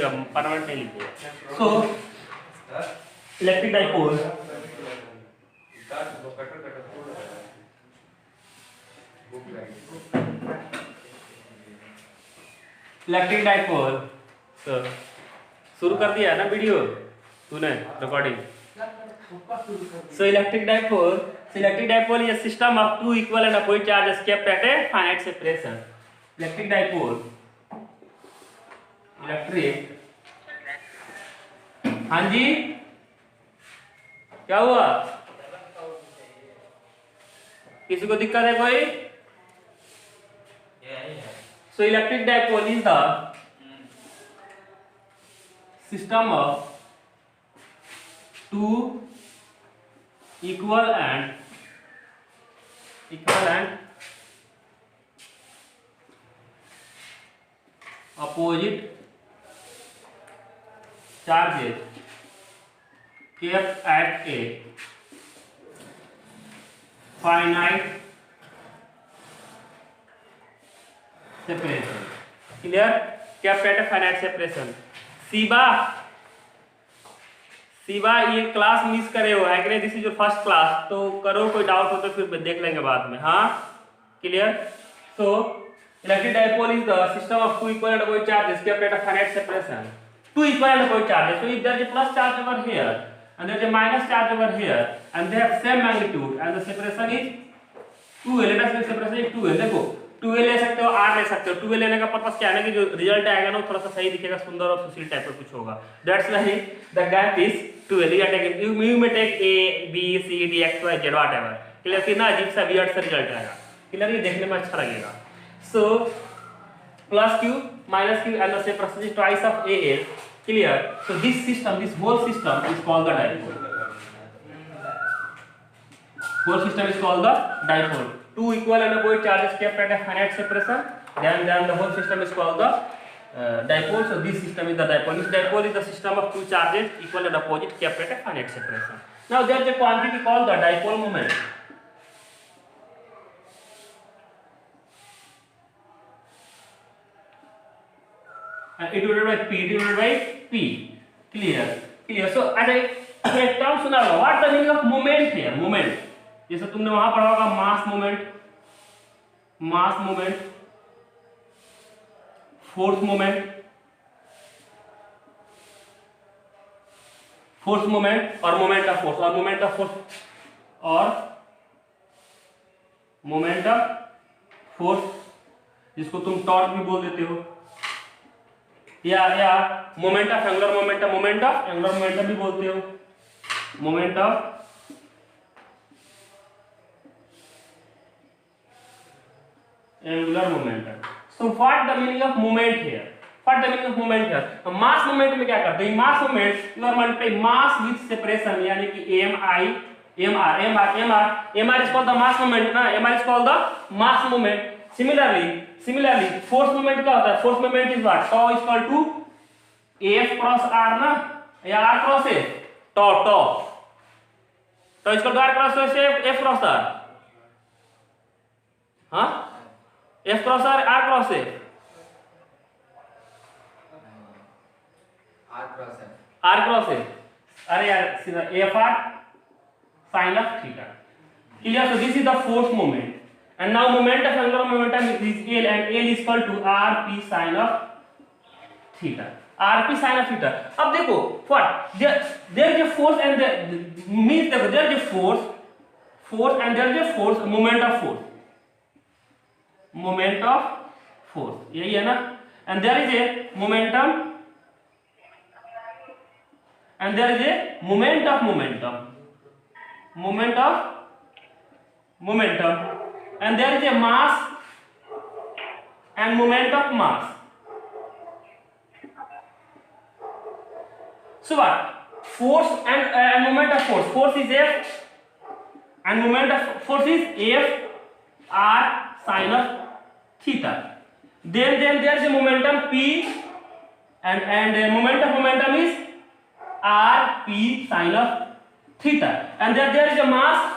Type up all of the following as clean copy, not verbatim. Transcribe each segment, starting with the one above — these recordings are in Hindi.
लिखिएगा, परमानेंट नहीं लिखिएगा। सो इलेक्ट्रिक डाइपोल तो शुरू कर दिया ना वीडियो तूने recording. So electric dipole is a system of two equal and opposite charges kept at a finite separation. Electric dipole, electric, हाँ जी क्या हुआ, किसी को दिक्कत है कोई? So electric dipole is the system of two equal and opposite charges kept at a finite separation. Clear? Kept at a finite separation. Shiva ये क्लास मिस करे हो है कि नहीं? This is your first class, तो करो, कोई डाउट हो तो फिर देख लेंगे बाद में। हाँ clear? So electric dipole is the system of two equal and opposite charges kept at a finite separation. Two equal and opposite charges. So if there is a plus charge over here and there is a minus charge over here and they have same magnitude and the separation is 2a, let us say separation is 2a. देखो 2a ले सकते हो, r ले सकते हो। 2a लेने का पर्पस क्या है ना कि जो रिजल्ट आएगा ना वो थोड़ा सा सही दिखेगा, सुंदर और सुशील टाइप का कुछ होगा। That's why the gap is 2a. You may take a b c d x y z whatever. Clear? कितना अजीब सा वियर्ड सा रिजल्ट आएगा। क्लियर? ये देखने में अच्छा लगेगा। So plus q minus q and the separation is twice of a. Clear? So this whole system is called the dipole. Whole system is called the dipole. Two equal and opposite charges kept at a finite separation. Then the whole system is called the dipole. So this system is the dipole. This dipole is the system of two charges equal and opposite kept at a finite separation. Now there is a quantity called the dipole moment. And it divided by p. Clear? So as a term सुना होगा, what the meaning of moment here? Moment जैसे तुमने वहां पढ़ा होगा मास मोमेंट, फोर्स मोमेंट और मोमेंट ऑफ फोर्स जिसको तुम टॉर्क भी बोल देते हो, या मोमेंट ऑफ एंगुलर मोमेंटम भी बोलते हो, moment of angular momentum. So what the meaning of moment here? Mass moment में क्या करते हैं? Mass moment you are multiplying mass with separation, यानी कि mr is called the mass moment ना, mr is called the mass moment. Similarly force moment क्या होता है? Force moment is what? tau is equal to f cross r ना, या r cross a, tau is equal to r cross f cross r, हाँ f cross r cross a, अरे यार सीधा f r sin of theta. Clear? So this is the force moment, and now moment of angular momentum is L, and L is equal to rp sin of theta. अब देखो what there is a force and there is a force and there is a force, moment of force यही है ना, and there is a momentum and there is a moment of momentum and there is a mass and moment of mass. So what? Force and moment of force is F and moment of force is F r sin of theta. Then there is a momentum P and moment of momentum is r p sin of theta, and there is a mass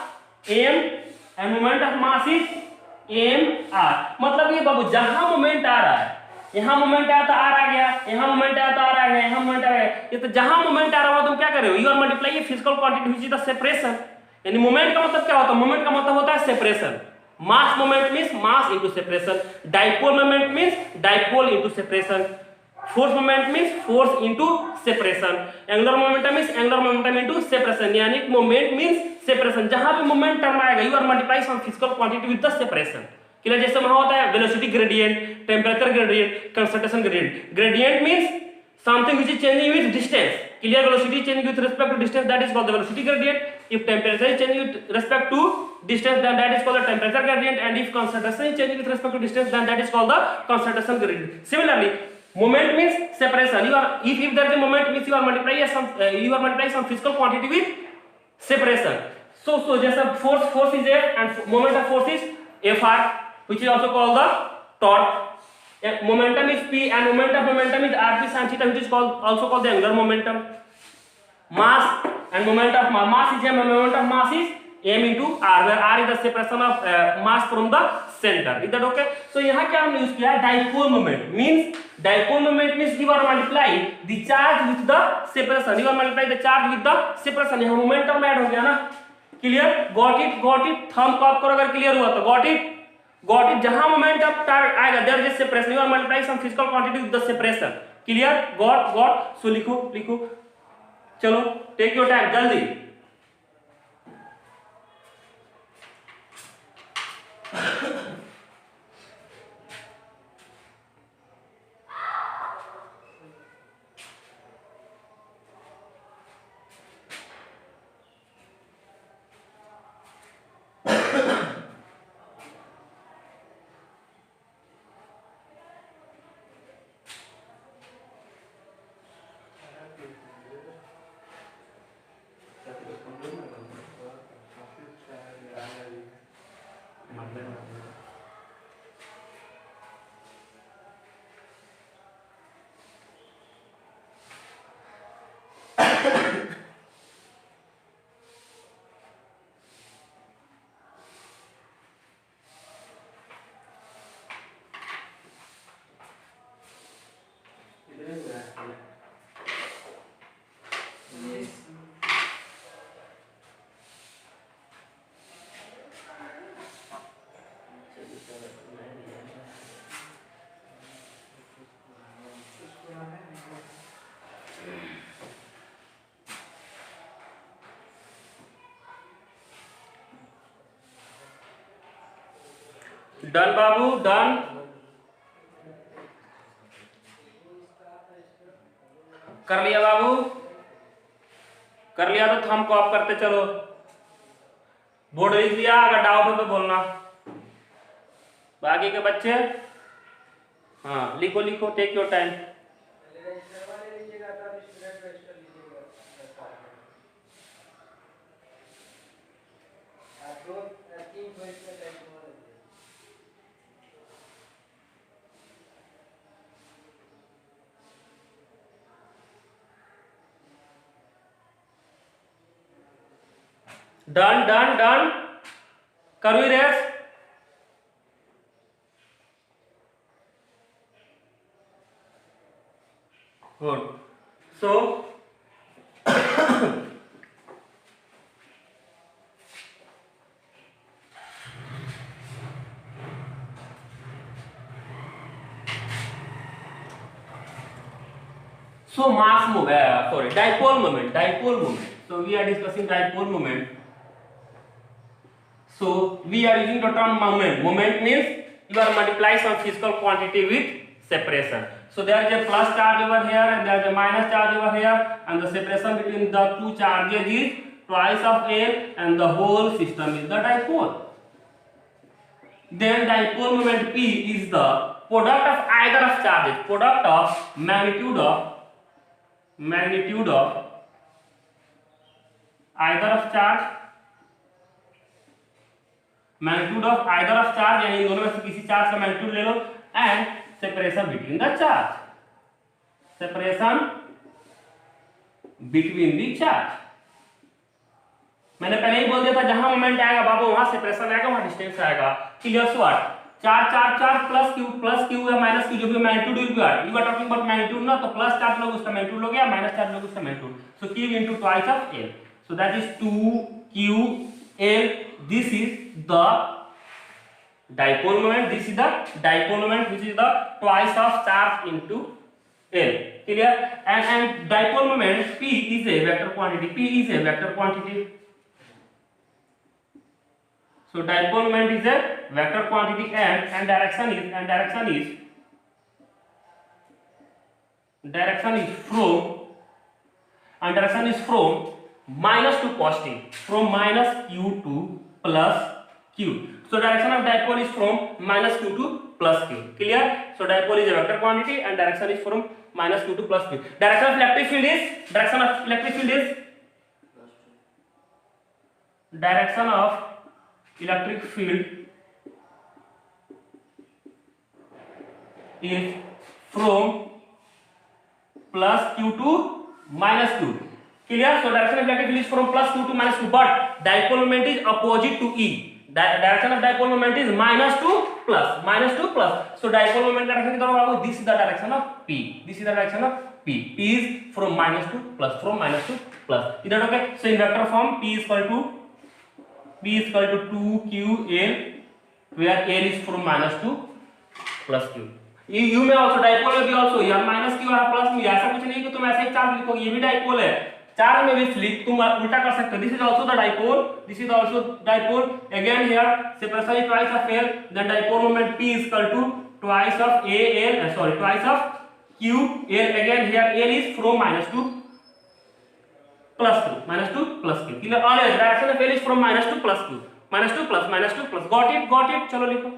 m and moment of mass is m r. मतलब ये बाबू जहां मोमेंट आ रहा है यहाँ मोमेंट आया तो आर आ गया, यहाँ मोमेंट आया तो आर आ गया, यहाँ मोमेंट आ गया। ये तो जहां मोमेंट आ रहा हो तुम क्या कर रहे हो, you are multiply physical quantity which is the separation. यानी मोमेंट का मतलब क्या होता है, मोमेंट का मतलब होता है separation. Mass moment means mass into separation, dipole moment means dipole into separation, force moment means force into separation, angular momentum means angular momentum into separation. यानी मोमेंट मींस सेपरेशन। जहां भी मोमेंट टर्म आएगा you are multiply some physical quantity with the separation. Clear? जैसे वहां होता है velocity gradient, temperature gradient, concentration gradient. Gradient means something which is changing with distance. Clear? Velocity is changing with respect to distance, that is called the velocity gradient. If temperature is changing with respect to distance, then that is called the temperature gradient. And if concentration is changing with respect to distance, then that is called the concentration gradient. Similarly, moment means separation. If there is a moment means you are multiplying some physical quantity with separation. So just force is F and moment of force is Fr, which is also called the torque. Momentum is P and momentum is Rp sin theta, which is also called the angular momentum. Mass and moment of mass is M and moment of mass is m into r, where r is the separation of mass from the center. Is that okay? So यहाँ क्या हमने यूज किया है, dipole moment means you are multiplying the charge with the separation. You are multiplying the charge with the separation. यहाँ momentum ऐड हो गया ना. Clear? Got it. थंब को आपको अगर क्लियर हुआ तो got it. जहां मोमेंटम आएगा there is separation, you are multiply some physical quantity with the separation. Clear? Got. So लिखो. चलो टेक योर टाइम जल्दी. डन बाबू, डन. कर लिया बाबू? कर लिया तो थंब को आप करते चलो. बोर्ड लिख लिया? अगर डाउट हो तो बोलना. बाकी के बच्चे हाँ लिखो. Take your time. डन. करो रेस. Good. So mass moment, sorry, dipole moment. So we are discussing dipole moment. So we are using the term moment. Moment means you are multiplying some physical quantity with separation. So there is a plus charge over here and there is a minus charge over here, and the separation between the two charges is twice of L, and the whole system is the dipole. Then dipole moment P is the product of either of charges, product of magnitude of either of charge, magnitude of either of charge, यानी इन दोनों में से किसी चार्ज का मैग्नीट्यूड ले लो, and separation between the charge, separation between the charge. मैंने पहले ही बोल दिया था जहां मोमेंट आएगा बाबू वहां सेपरेशन आएगा, वहां डिस्टेंस आएगा. क्लियर? व्हाट चार चार चार प्लस क्यू या माइनस क्यू जो भी magnitude will be R, you are talking about magnitude ना, तो प्लस चार्ज लोगे उसका मैग्नीट्यूड लोगे या माइनस चार्ज लोगे उसका magnitude, so Q into twice of L, so that is 2q l, this is the dipole moment, this is the dipole moment which is the twice of charge into l, clear, and dipole moment p is a vector quantity, p is a vector quantity, so dipole moment is a vector quantity, and direction is from minus to positive, from minus q to plus q, so direction of dipole is from minus q to plus q, clear, so dipole is a vector quantity and direction is from minus q to plus q. Direction of electric field is direction of electric field is from plus q to minus q, clear, so direction of electric field is from plus q to minus q, but dipole moment is opposite to e, direction of dipole moment is minus to plus, so dipole moment direction की तरफ आओ, this is the direction of p, this is the direction of p is from minus to plus, इधर okay, so in vector form p is equal to 2ql, where l is from minus to plus q, u में also dipole में भी also या माइनस q और प्लस में, ऐसा कुछ नहीं कि तुम ऐसे ही चार्ज लिखोगे, ये भी डाइपोल है, चार्ज में भी फ्लिप तुम उल्टा कर सकते हो, this is also the dipole, this is also dipole, again here separation is twice of l, then dipole moment p is equal to twice of twice of q l, again here l is from minus to plus q, clear, always direction of l is from minus to plus q, minus to plus, got it, चलो लिखो,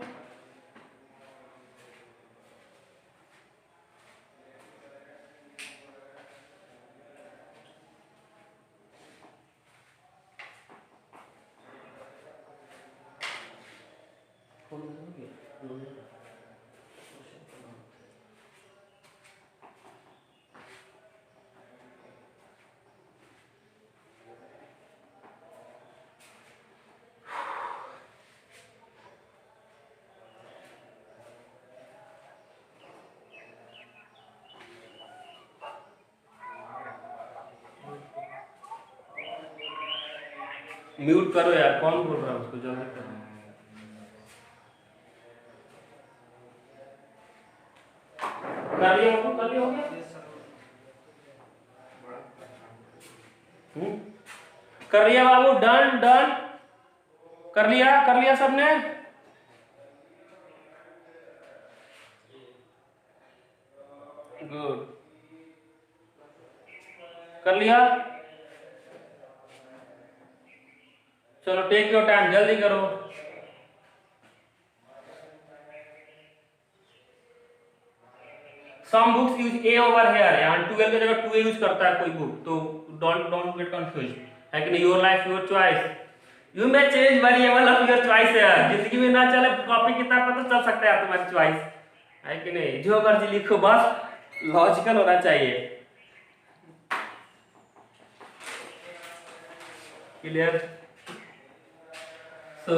म्यूट करो यार, कौन बोल रहा है उसको, जो है करो, कर लिया हो गया, कर लिया बाबू, डन कर लिया सबने, गुड, कर लिया, चलो टेक योर टाइम, जल्दी करो, some books use A over here, यहाँ 12 की जगह 2a यूज करता है कोई बुक, तो डोंट गेट कंफ्यूज, है कि नहीं, your life your choice, you may change variable of your choice है, जिंदगी में ना चले कॉपी किताब पर तो चल सकता है तुम्हारी चॉइस, है कि नहीं, जो मर्जी लिखो, बस लॉजिकल होना चाहिए, क्लियर, तो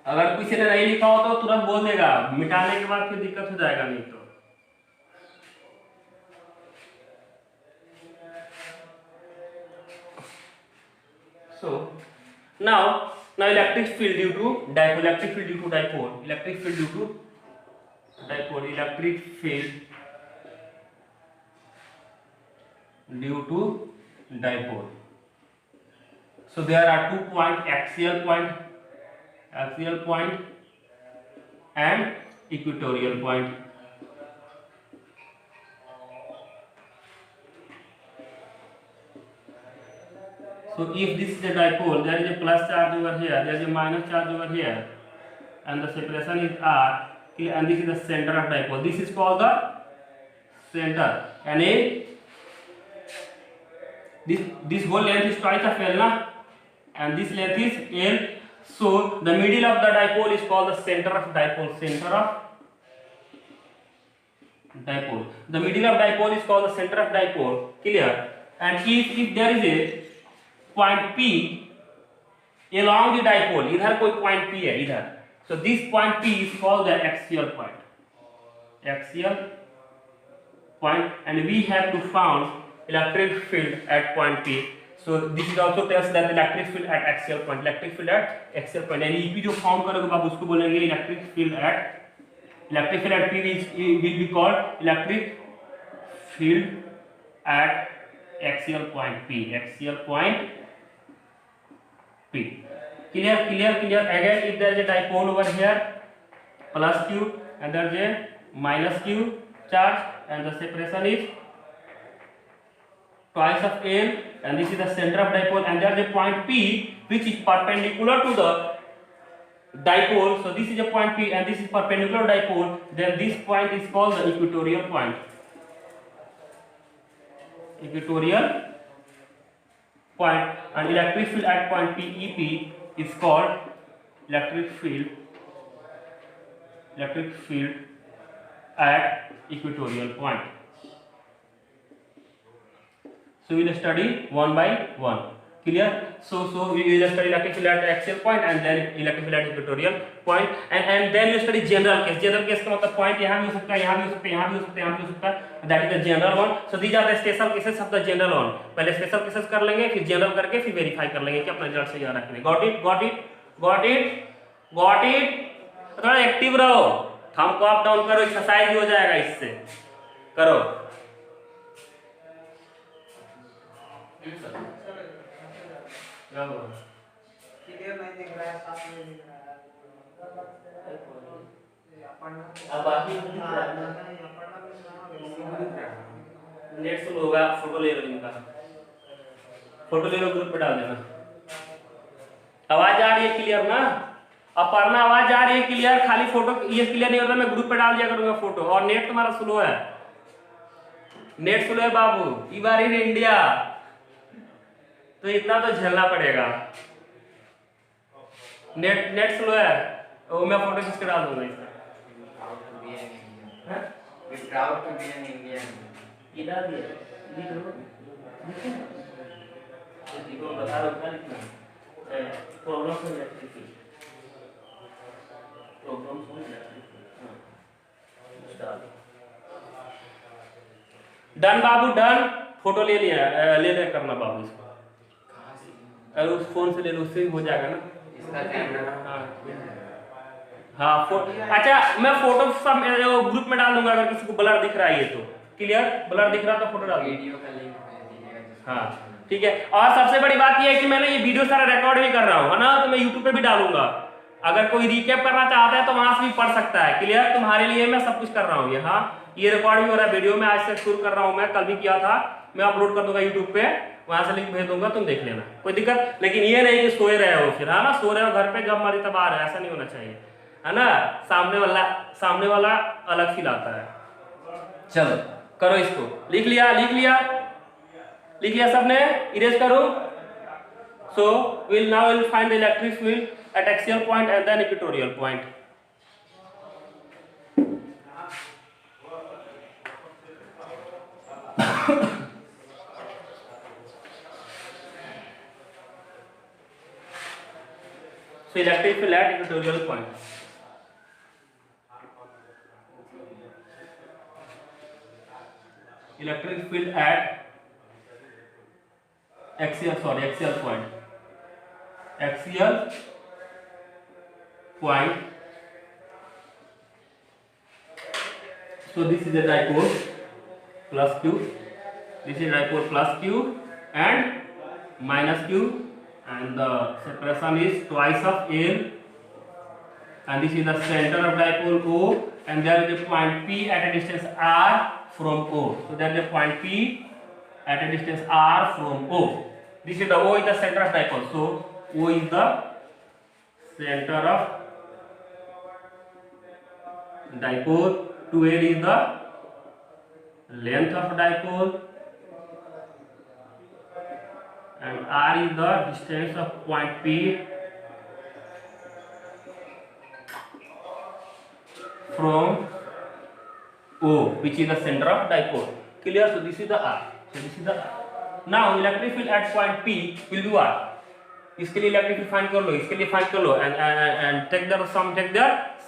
अगर किसी ने नहीं लिखा हो तो तुरंत बोल देगा, मिटाने के बाद फिर दिक्कत हो जाएगा, नहीं तो so now electric field due to dipole, electric field due to dipole, electric field due to dipole, electric field due to dipole, so there are 2 point, axial point and equatorial point, so if this is a dipole, there is a plus charge over here, there is a minus charge over here, and the separation is r, and this is the center of dipole, this is called the center, and this whole length is twice of l, na, and this length is l, so the middle of the dipole is called the center of dipole, the middle of dipole is called the center of dipole, clear, and if there is a point p, along the dipole, इधर कोई पॉइंट P है इधर, so this point P is called the axial point, and we have to found electric field at point P. So this is also tells that electric field at axial point, यानी EP जो फाउंड करोगे आप उसको बोलेंगे electric field at P will be called electric field at axial point P. Clear. Again, if there is a dipole over here, plus Q, and there is a minus Q charge, and the separation is twice of L, and this is the center of dipole, and there is a point P which is perpendicular to the dipole. So this is a point P, and this is perpendicular to dipole. Then this point is called the equatorial point. And electric field at point P, EP, is called electric field at equatorial point. So we will study one by one. Clear? So we will study electric field at axial point, and then electric field at equatorial point, and then you study general case. General case का मतलब point यहाँ भी हो सकता है, यहाँ भी हो सकता है, यहाँ भी हो सकता है, यहाँ भी हो सकता है. That is the general one. So these are the special cases of the general one. पहले special cases कर लेंगे, फिर general करके फिर verify कर लेंगे कि अपना रिजल्ट सही आ रहा है कि नहीं. Got it? थोड़ा एक्टिव रहो, थंब को अप डाउन करो, एक्सरसाइज हो जाएगा इससे. करो. अब बाकी नेट स्लो होगा. फोटो ले लो इनका, ग्रुप पे डाल देना. आवाज आ रही है क्लियर ना? अब पढ़ना आवाज आ रही है क्लियर? खाली फोटो ये क्लियर नहीं होता, मैं ग्रुप पे डाल दिया करूंगा फोटो. और नेट तुम्हारा स्लो है, बाबू. ई बार इन इंडिया तो इतना तो झेलना पड़ेगा. नेट स्लो है, वो मैं फोटो खींच के डाल दूंगा इसमें. इधर भी बता रहा हूँ डन बाबू, डन. फोटो ले करना बाबू इसको. अरे उस फोन से ले लो, उससे हो जाएगा ना इसका कैमरा. हाँ अच्छा, मैं फोटो सब ग्रुप में डाल दूंगा. अगर किसी को ब्लर दिख रहा है ये तो क्लियर, ब्लर दिख रहा तो फोटो डाल वीडियो का लिंक दीजिएगा. हाँ ठीक है. और सबसे बड़ी बात ये है कि मैंने ये वीडियो सारा रिकॉर्ड भी कर रहा हूँ, है ना, तो मैं यूट्यूब पे भी डालूंगा. अगर कोई रिकैप करना चाहता है तो वहां से भी पढ़ सकता है. क्लियर? तुम्हारे लिए मैं सब कुछ कर रहा हूँ. ये हाँ, ये रिकॉर्ड भी हो रहा है वीडियो में, आज से शुरू कर रहा हूँ मैं, कल भी किया था. मैं अपलोड कर दूंगा यूट्यूब पे, वहां से लिंक भेज दूंगा, तुम देख लेना, कोई दिक्कत. लेकिन ये नहीं कि सोए रहे हो फिर, है ना, सो रहे हो घर पे, जब मर्जी तब आ रहे हो, ऐसा नहीं होना चाहिए, है ना. सामने वाला अलग फील आता है. चलो करो इसको. लिख लिया सबने? इरेज करो. So will find the electric field at axial point and then equatorial point. So electric field at equatorial point. Electric field at axial point. So this is a dipole plus Q. This is dipole plus Q and minus Q. And the separation is twice of L, and this is the center of dipole O, and there is a point P at a distance R from O. So there is a point P at a distance R from O. This is the O is the center of dipole. So O is the center of dipole. 2L is the length of dipole. And R is the distance of point P from O, which is the center of dipole. Clear? So this is the R. Now electric field at point P will be what? इसके लिए इलेक्ट्रिक फील्ड फाइंड कर लो, इसके लिए फाइंड कर लो, and take the sum, take the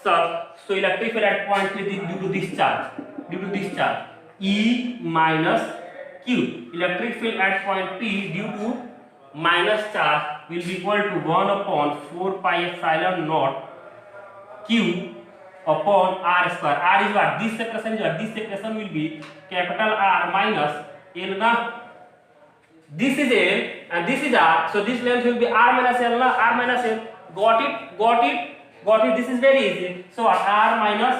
sum. So electric field at point P due to this charge, E minus Q. Electric field at point P due to minus charge will be equal to 1 upon 4 pi epsilon naught Q upon R square. R is what? This separation is what? This separation will be capital R minus L na. This is L and this is R. So this length will be R minus L na. R minus L. Got it. This is very easy. So R minus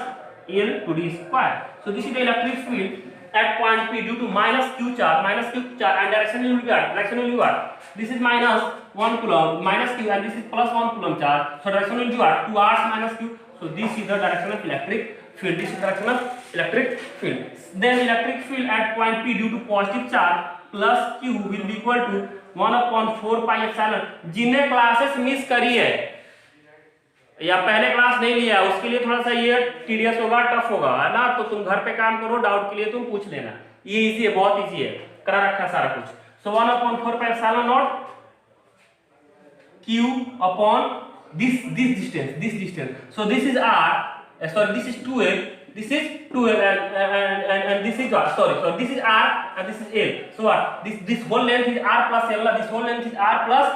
L to D square. So this is the electric field at point P due to minus Q charge, and direction will be what? This is minus 1 coulomb minus Q and this is plus 1 coulomb charge. So direction will be what? 2R minus Q. So this is the direction of electric field. This is the direction of electric field. Then electric field at point P due to positive charge plus Q will be equal to 1 upon 4 pi epsilon. जिन्हें क्लासेस मिस करी है या पहले क्लास नहीं लिया उसके लिए थोड़ा सा ये टीडियस होगा, टफ होगा, है ना. तो तुम घर पे काम करो, डाउट के लिए तुम पूछ लेना. ये इजी है, बहुत इजी है, करा रखा सारा कुछ. सो 1 upon 4 pi epsilon naught Q upon this distance. So this is R. Sorry, this is 2L. This is 2L and this is what? Sorry. This is R and this is L. So what? This whole length is R plus L. This whole length is R plus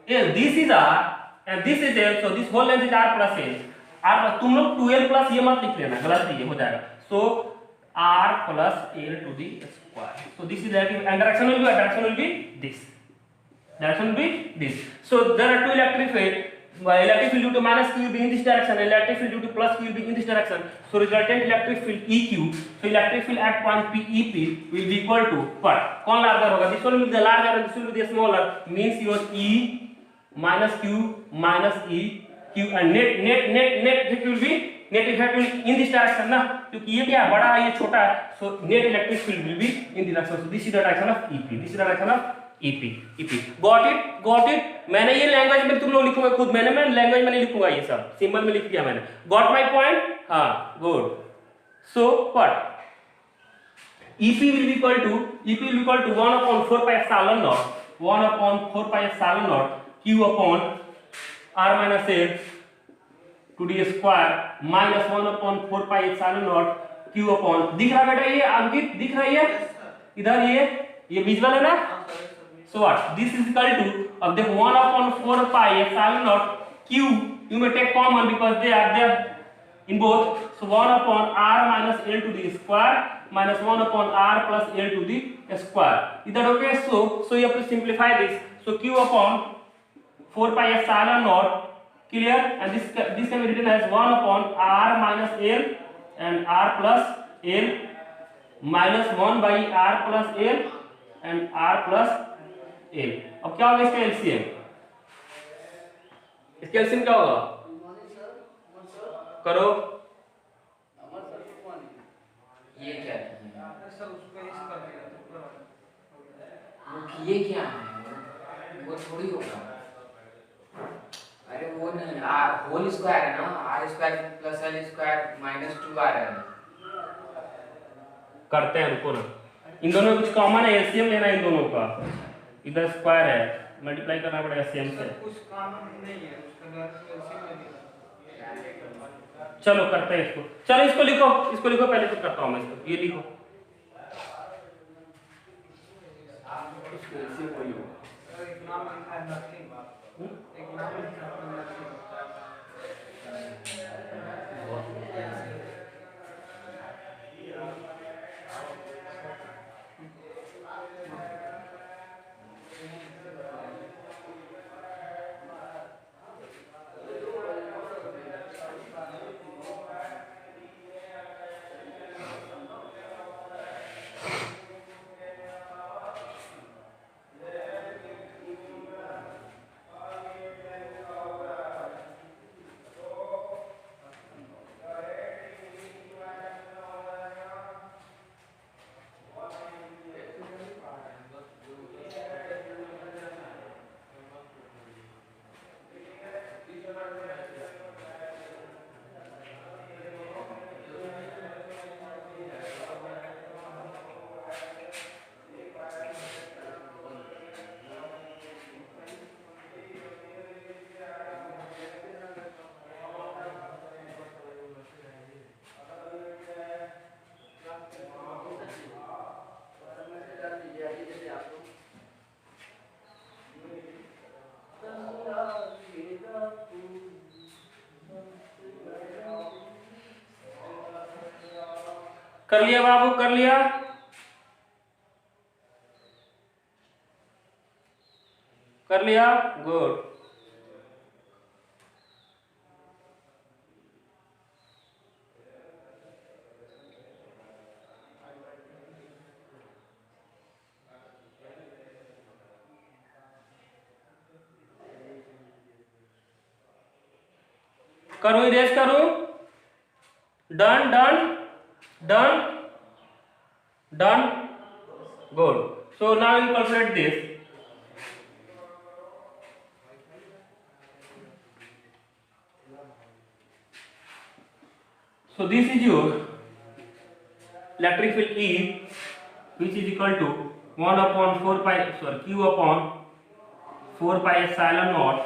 L. This is R and this is L. So this whole length is R plus L. R plus, तुम लोग 2L plus ये मत लिख लेना, गलत है, ये हो जाएगा. So R plus L to the square. So this is direction and direction will be this. Direction will be this. So there are two electric field. Electric field due to minus Q will be in this direction, and electric field due to plus Q will be in this direction. So resultant electric field EQ. So electric field at point P EP will be equal to what? कौन larger होगा? This one will be the larger and this will be the smaller. Means your E minus Q minus E Q and net effect will be in this direction ना, क्योंकि ये क्या है, बड़ा है, ये छोटा है. So net electric field will be in the direction. So this is the direction of EP. This is the direction of EP. Got it. मैंने ये लैंग्वेज में तुम लोग लिखोगे खुद, मैं लैंग्वेज में नहीं लिखूंगा, ये सब सिंबल में लिख दिया मैंने. Got my point? हाँ, good. So what? EP will be equal to 1 upon 4 pi epsilon naught. 1 upon 4 pi epsilon naught Q upon R minus L to D square minus 1 upon 4 pi epsilon naught Q upon. दिख रहा बेटा ये अंकित, दिख रही है इधर, ये विजुअल है ना. So what? This is equal to of the 1 upon 4 pi epsilon naught Q. You may take common because they are there in both. So 1 upon R minus L to the square minus 1 upon R plus L to the square. Is that okay? So you have to simplify this. So Q upon 4 pi epsilon naught, clear? And this can be written as 1 upon R minus L and R plus L minus 1 by R plus L and R plus L. अब क्या होगा इसका एलसीएम? इसका एलसीएम क्या होगा? करो. ये क्या है? ये क्या है? वो थोड़ी होगा. अरे वो नहीं, होल स्क्वायर है ना, R square plus L square minus 2r है. करते हैं, रुको ना. इन दोनों में कुछ कॉमन है, एलसीएम लेना है इन दोनों का. इधर स्क्वायर है, मल्टीप्लाई करना पड़ेगा सेम से. कुछ कॉमन नहीं है, उसका एलसीएम नहीं. चलो करते हैं इसको. चलो इसको लिखो पहले, फिर करता हूं मैं इसको. ये लिखो. एक नाम है नथिंग, एक नाम है नथिंग. कर लिया बाबू, कर लिया? कर लिया, गुड। करो, इरेज करो। Done done done done, good. So now you calculate this. So this is your electric field E, which is equal to 1 upon 4 pi, sorry, Q upon 4 pi epsilon naught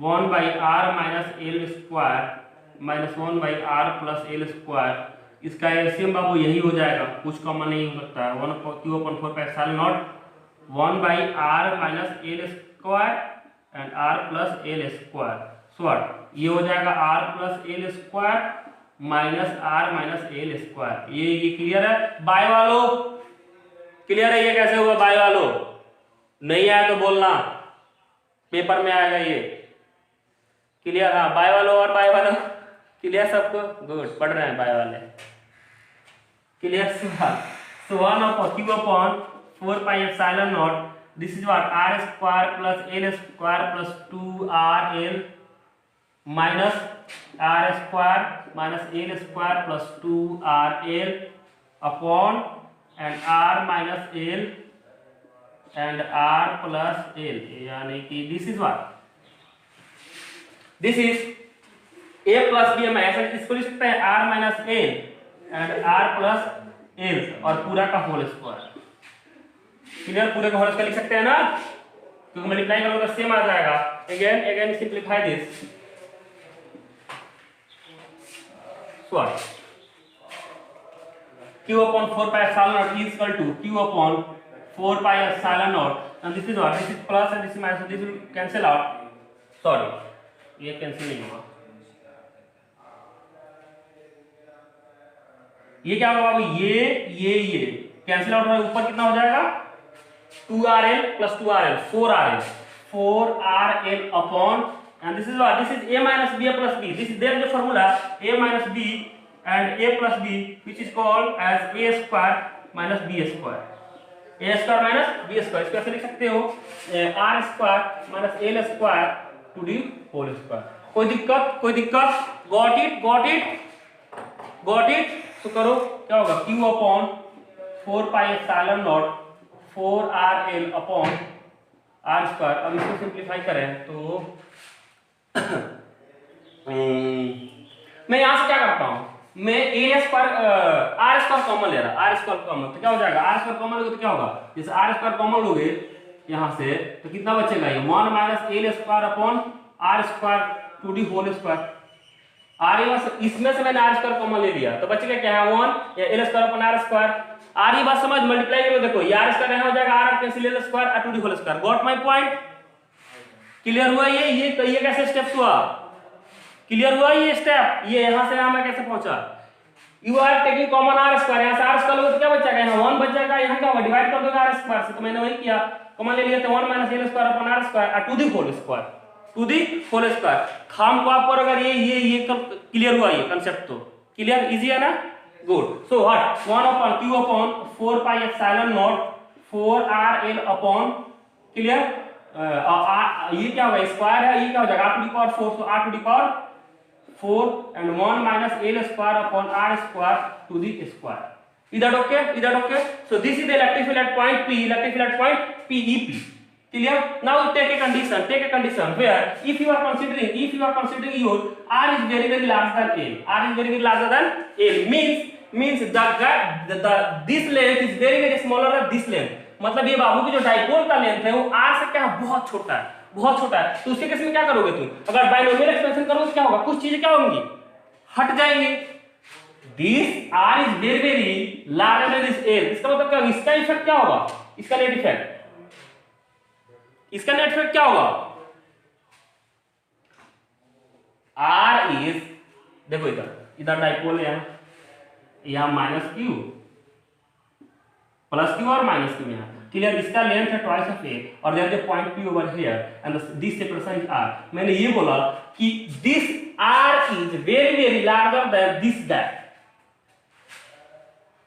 1 by R minus L square minus 1 by R plus L square। इसका एलसीएम बाबू यही हो जाएगा, कुछ कॉमन नहीं हो सकता है। 1 Q upon 4 pi epsilon naught 1 by R minus L square and R plus L square। Short ये हो जाएगा R plus L square minus R minus L square. ये क्लियर है बाय वालों? क्लियर है? ये कैसे हुआ बाय वालों? नहीं आया तो बोलना, पेपर में आएगा ये। क्लियर? हाँ बाय वालों और बाय वालों क्लियर सबको? गुड, पढ़ रहे हैं बाय वाले। Clear? So 1 upon Q upon 4 pi epsilon naught, this is what R square plus L square plus 2RL minus R square minus L square plus 2RL upon and R minus L and R plus L, यानी कि this is what, this is A plus B में ऐसा इसको लिख सकते हैं R minus L and R plus L और पूरा का होल स्क्वायर। क्लियर? पूरे का होल स्क्वायर लिख सकते हैं ना, क्योंकि मल्टीप्लाई करोगे तो सेम आ जाएगा। Again simplify this. Q upon 4 pi epsilon naught is equal to Q upon 4 pi epsilon naught, and this is what, this is plus and this is minus, so this will cancel out। Sorry, ये कैंसिल नहीं होगा। ये क्या होगा बाबू? ये कैंसिल आउट होगा। ऊपर कितना हो जाएगा? 2RL plus 2RL 4RL upon, and this is what, this is A minus B plus B, this is there the formula A minus B and A plus B, which is called as A square minus B square, A square minus B square। इसको ऐसे लिख सकते हो R square minus L square to the whole square। कोई दिक्कत? कोई दिक्कत? Got it? got it? got it? तो करो, क्या होगा? Q upon 4 pi epsilon naught 4RL upon R square। अब इसको सिंप्लीफाई करें तो मैं यहां से क्या करता हूं, मैं A square R square common ले रहा, R स्क्वायर कॉमन, तो क्या हो जाएगा? R स्क्वायर कॉमन लोगे तो क्या होगा? जैसे R स्क्वायर कॉमन लोगे यहां से तो कितना बचेगा? ये 1 minus L square upon R square to the whole square. इसमें से मैंने R स्क्वायर कॉमन ले लिया तो बचेगा क्या है? 1 या L square upon R square. R ये बात समझ, मल्टीप्लाई करो, देखो ये R स्क्वायर यहां हो जाएगा R cancel L square to the whole square. Got my point? Clear हुआ? ये कैसे स्टेप्स हुआ? क्लियर हुआ ये स्टेप? ये यहां से यहां मैं कैसे पहुंचा? You are taking common R square, यहां से R स्क्वायर लोगे तो क्या बचेगा? यहां 1 बच जाएगा, यहां क्या होगा? डिवाइड कर दोगे R स्क्वायर से, तो मैंने वही किया, कॉमन ले लिया तो 1 minus L square upon R square to the whole square, to the whole square. खाम को आप करो अगर ये क्लियर हुआ, ये कांसेप्ट तो क्लियर, इजी है ना? Good. So what 1 upon Q upon 4 pi epsilon not 4RL upon, clear? ये क्या होगा? स्क्वायर है, ये क्या हो जाएगा? r to the power 4, so r to the power 4 and 1 minus L square upon R square to the square। Is that okay? Is that okay? So this is the electric field at point P, electric field at point PEP। Clear? Now take a condition where if you are considering your R is very very larger than L, R is very very larger than L, means this length is very very smaller than this length। मतलब ये बाबू की जो डाइपोल का लेंथ है वो R से क्या बहुत छोटा है, बहुत छोटा है। तो उसके केस में क्या करोगे तुम? अगर बाइनोमियल एक्सपेंशन करोगे तो क्या होगा? कुछ चीजें क्या होंगी? हट जाएंगी। This R is very very larger than this L, इसका मतलब क्या होगा? इसका इफेक्ट क्या होगा? इसका नेट इफेक्ट, इसका नेट इफेक्ट क्या होगा? R इज, देखो इधर डाइपोल है, यहाँ माइनस क्यू प्लस क्यू और माइनस क्यू यहाँ क्लियर। इसका लेंथ है ट्वाइस ऑफ ए और there is a point P over here and this separation is R. मैंने ये बोला कि this R is very very larger than this gap,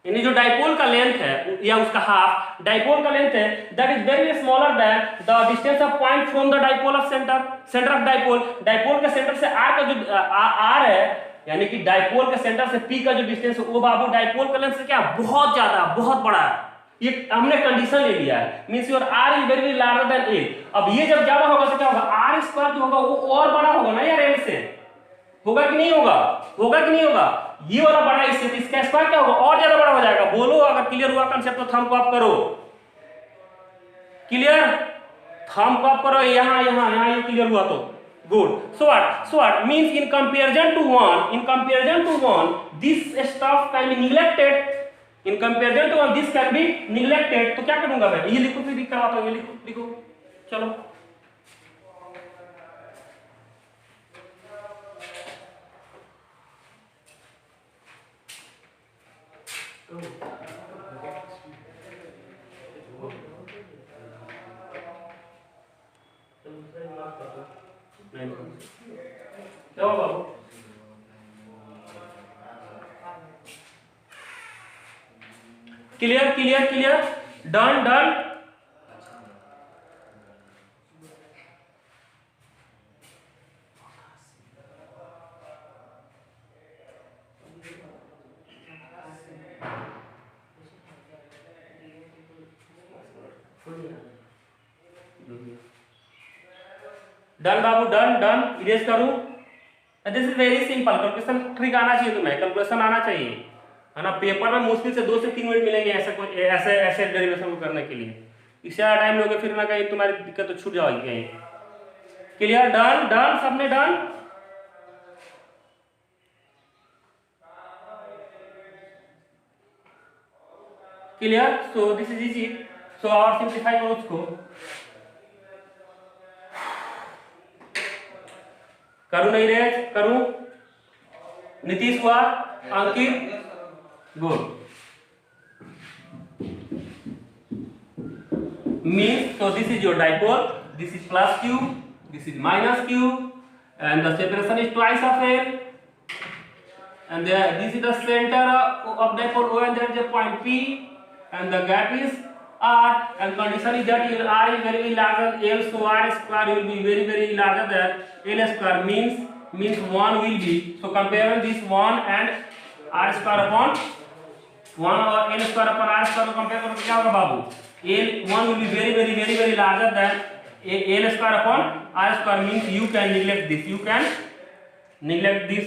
यानी जो डाइपोल का लेंथ है या उसका हाफ डाइपोल का लेंथ है that is very smaller than the distance of point from the dipole of centre of dipole. Dipole के सेंटर से आर का जो आर है यानी कि डाइपोल के सेंटर से पी का जो डिस्टेंस है वो बाबू डाइपोल का लेंथ से क्या बहुत ज्यादा बहुत बड़ा है। ये हमने कंडीशन ले लिया है, means your R is very very larger than A. अब ये जब ज्यादा होगा तो क्या होगा, आर स्क्वायर जो होगा वो और बड़ा होगा ना यार एल से, होगा कि नहीं होगा, होगा कि नहीं होगा। ये वाला बड़ा इससे तो इसका स्क्वायर क्या होगा और ज्यादा बड़ा हो जाएगा। बोलो अगर क्लियर हुआ कंसेप्ट तो थंब को आप करो, क्लियर थंब को आप करो यहाँ यहाँ यहाँ ये क्लियर हुआ तो good. so what means in comparison to one this stuff can be neglected, in comparison to one this can be neglected। तो क्या करूंगा मैं, ये लिखो फिर करवाता हूँ, ये लिखो चलो क्या बाबू clear clear clear done done. Done बाबू डन डन इरेज करूं। This is very simple, calculation trick आना चाहिए तुम्हें, कैलकुलेशन आना चाहिए है ना। पेपर में मुश्किल से 2 से 3 मिनट मिलेंगे ऐसे डेरिवेशन को करने के लिए। इससे ज़्यादा टाइम लोगे फिर ना कहीं तुम्हारी दिक्कत तो छूट जाएगी कहीं। क्लियर डन डन सबने done. Clear so this is easy. So और सिंप्लीफाई करो उसको, करूं नहीं रे करूं। नीतीश हुआ, अंकित good. means so this is your dipole, this is plus q, this is minus q and the separation is twice of l and this is the center of dipole O and there is a point P and the gap is r and condition is that your r is very larger than l, so r square will be very very larger than l square, means 1 will be, so compare this 1 and r square upon 1 और l square upon r square को कंपेयर करो तो क्या होगा बाबू, L1 will be very very very very larger than L square upon R square, means you can neglect this, you can neglect this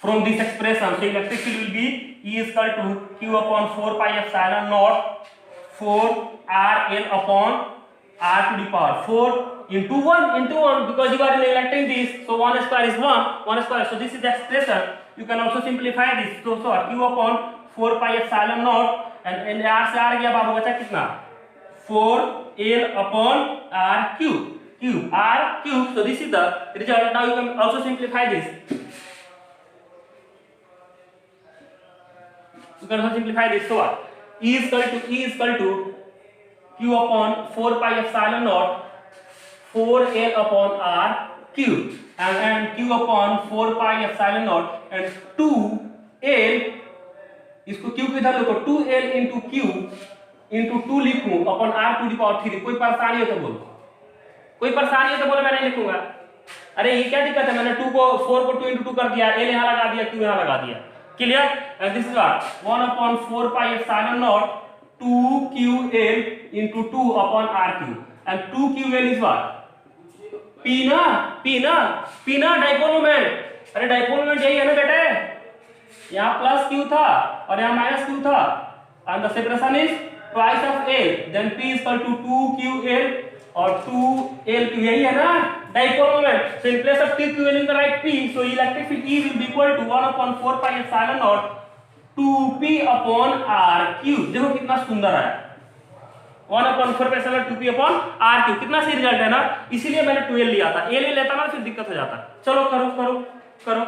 from this expression. So electric field will be E is equal to Q upon 4 pi epsilon naught 4 R L upon R to the power 4 into 1 because you are neglecting this, so 1 square is 1 square, so this is the expression. You can also simplify this, so Q upon 4 pi epsilon naught and R से R गया बाबू बचा कितना 4 L upon R cube R cube, so this is the result. Now you can also simplify this, you can also simplify this. So what E is equal to Q upon 4 pi epsilon naught 4 L upon R cube and Q upon 4 pi epsilon naught and 2 L, इसको Q किधर लिखो 2L into Q into 2 लिखूं upon R to the power 3। कोई परेशानी हो तो बोलो, कोई परेशानी हो तो बोलो, मैं नहीं लिखूंगा। अरे ये क्या दिक्कत है, मैंने 4 को 2 into 2 कर दिया, L यहाँ लगा दिया, Q यहाँ लगा दिया। Clear, and this is what 1 upon 4 pi epsilon naught 2QL into 2 upon R cube and 2QL is what P ना डाइपोल मोमेंट। अरे डाइपोल मोमेंट यही है ना बेटे, यहाँ प्लस Q था और यहाँ माइनस Q था and the separation is twice of L, then P is equal to 2QL और 2LQ, यही है ना dipole moment. So in place of TQL you can write P, so electric field E will be equal to 1 upon 4 pi epsilon naught 2P upon R cube। देखो कितना सुंदर है, 1 upon 4 pi epsilon 2P upon R cube, कितना सही रिजल्ट है ना। इसीलिए मैंने 2L लिया था, L लेता ना फिर दिक्कत हो जाता। चलो करो करो करो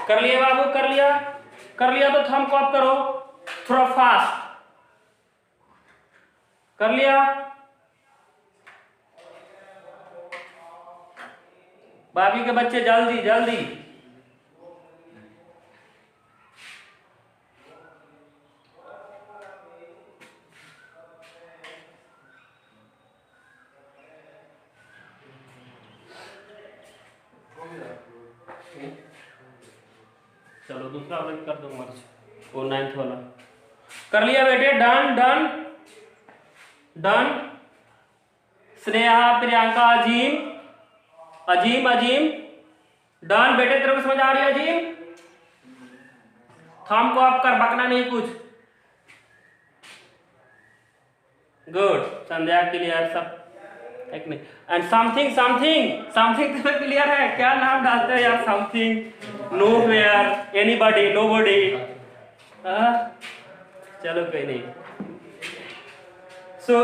कर लिया बाबू, कर लिया, कर लिया तो थंब को अप करो थोड़ा फास्ट। कर लिया भाभी के बच्चे, जल्दी जल्दी। चलो दूसरा वाला कर दो मर्ज, वो 9th वाला कर लिया बेटे। Done done done. Sneha, Priyanka, Azeem, Azeem Azeem done बेटे। तेरे को समझ आ रही है अजीम? थंब को आप कर, बकना नहीं कुछ। गुड। संध्या क्लियर सब एक नहीं। एंड समथिंग समथिंग समथिंग तुम्हें क्लियर है? क्या नाम डालते हैं यार? Something, nowhere, anybody, nobody. चलो कोई नहीं। So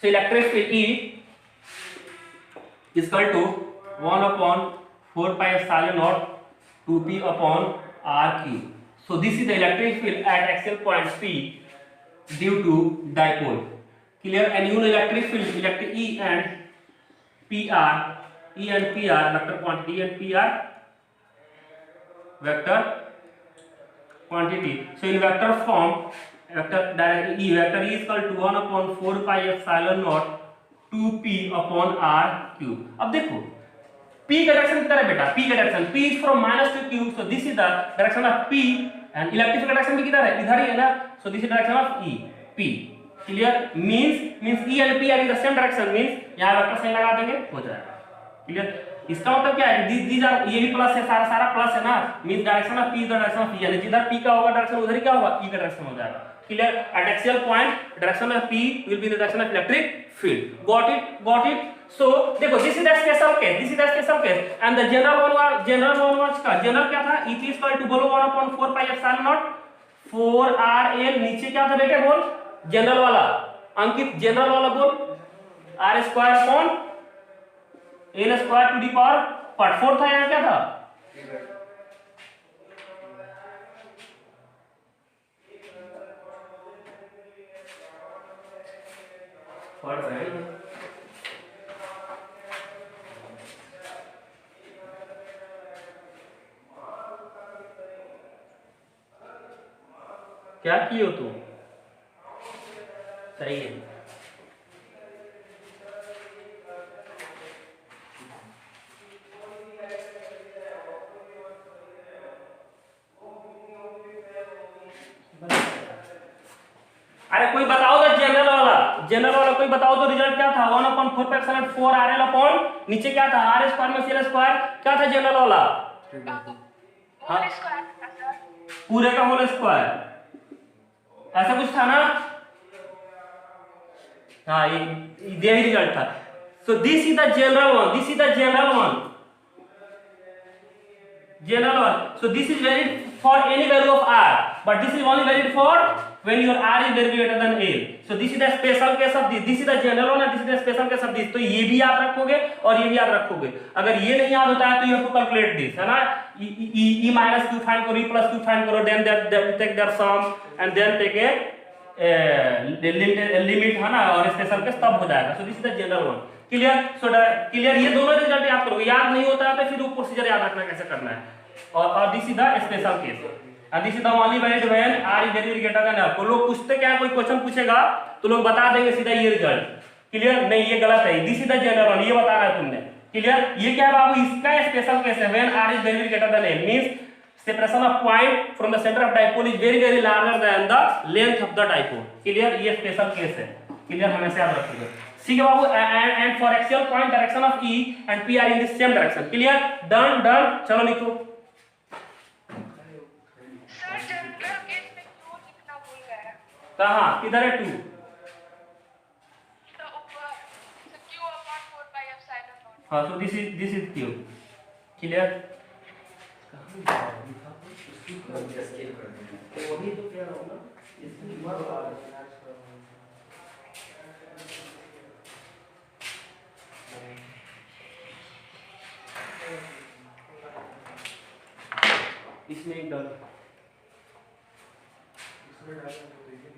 electric field E is equal to 1/4πε0 2p upon r cube. So this is the electric field at axial point P due to dipole. Clear? And you know electric field, electric E and PR, vector quantity, and PR vector quantity. So in vector form, vector E is equal to 1/4πε0 2p upon r cube. अब देखो P का डायरेक्शन किधर है बेटा? P का direction, P is from minus to cube, so this is the direction of P, and electric का डायरेक्शन भी किधर है? इधर ही है ना, so this is direction of E, P. Clear? means E and P are in the same direction, means यहाँ वेक्टर साइन लगा देंगे, हो जाएगा। क्लियर? इसका मतलब क्या है? these are, ये भी प्लस है, सारा प्लस है ना, means direction of P is the direction of E, यानी जिधर P का होगा डायरेक्शन उधर ही क्या होगा? E का डायरेक्शन हो जाएगा। Clear? At axial point, direction of P will be in the direction of electric field. Got it? Got it? So देखो, this is the special case, this is the special case, and the general one was का general क्या था? E is equal to बोलो 1/4πε0 4rl, नीचे क्या था बेटे बोल? जनरल वाला अंकित, जनरल वाला बोल, r square upon l square to the power part 4 था। यहाँ क्या था? पढ़ रहे हैं क्या किए हो तुम? सही है। अरे कोई बताओ तो जनरल वाला कोई बताओ तो रिजल्ट क्या था? 1/4πε0 RL अपॉन नीचे क्या था? r स्क्वायर में cl स्क्वायर, क्या था जनरल वाला? हाँ, पूरे का होल स्क्वायर, ऐसा कुछ था ना? हाँ, ये रिजल्ट था। सो this is the general one, this is the general one, so this is valid for any value of r, but this is only valid for when your r is very greater than l. So this is the special case of this is the general one and this is the special case of this. तो ये भी याद रखोगे और ये भी याद रखोगे। अगर ये नहीं याद होता है तो you have to calculate this, है ना? e minus q फाइंड करो, e plus q फाइंड करो, then take their sum and then take a limit, है ना? और स्पेशल केस तब हो जाएगा। So this is the general one. Clear? So clear, ये दोनों रिजल्ट याद करोगे। याद नहीं होता है तो फिर वो प्रोसीजर याद रखना कैसे करना है। और this is the special case, and this is the only valid when r is very greater than l। तो लोग पूछते क्या है, कोई क्वेश्चन पूछेगा तो लोग बता देंगे सीधा ये रिजल्ट। क्लियर? नहीं, ये गलत है, this is the general one, ये बताना है तुमने। क्लियर? ये क्या है बाबू? इसका स्पेशल केस है when r is very greater than l, means separation of point from the center of dipole is very larger than the length of the dipole. Clear? ये स्पेशल केस है। क्लियर? हमेशा याद रखोगे। ठीक है बाबू, and for axial point direction of E and P are in the same direction. Clear? Done done. चलो लिखो। सर जनरल केस में क्यों लिखना भूल गए? कहाँ? किधर है 2? तो ऊपर q upon 4πε0। हाँ, so this is Q. Clear? वही तो कह रहा हूँ ना, इसमें इसमें एक डालो, इसमें डालना तो देखिए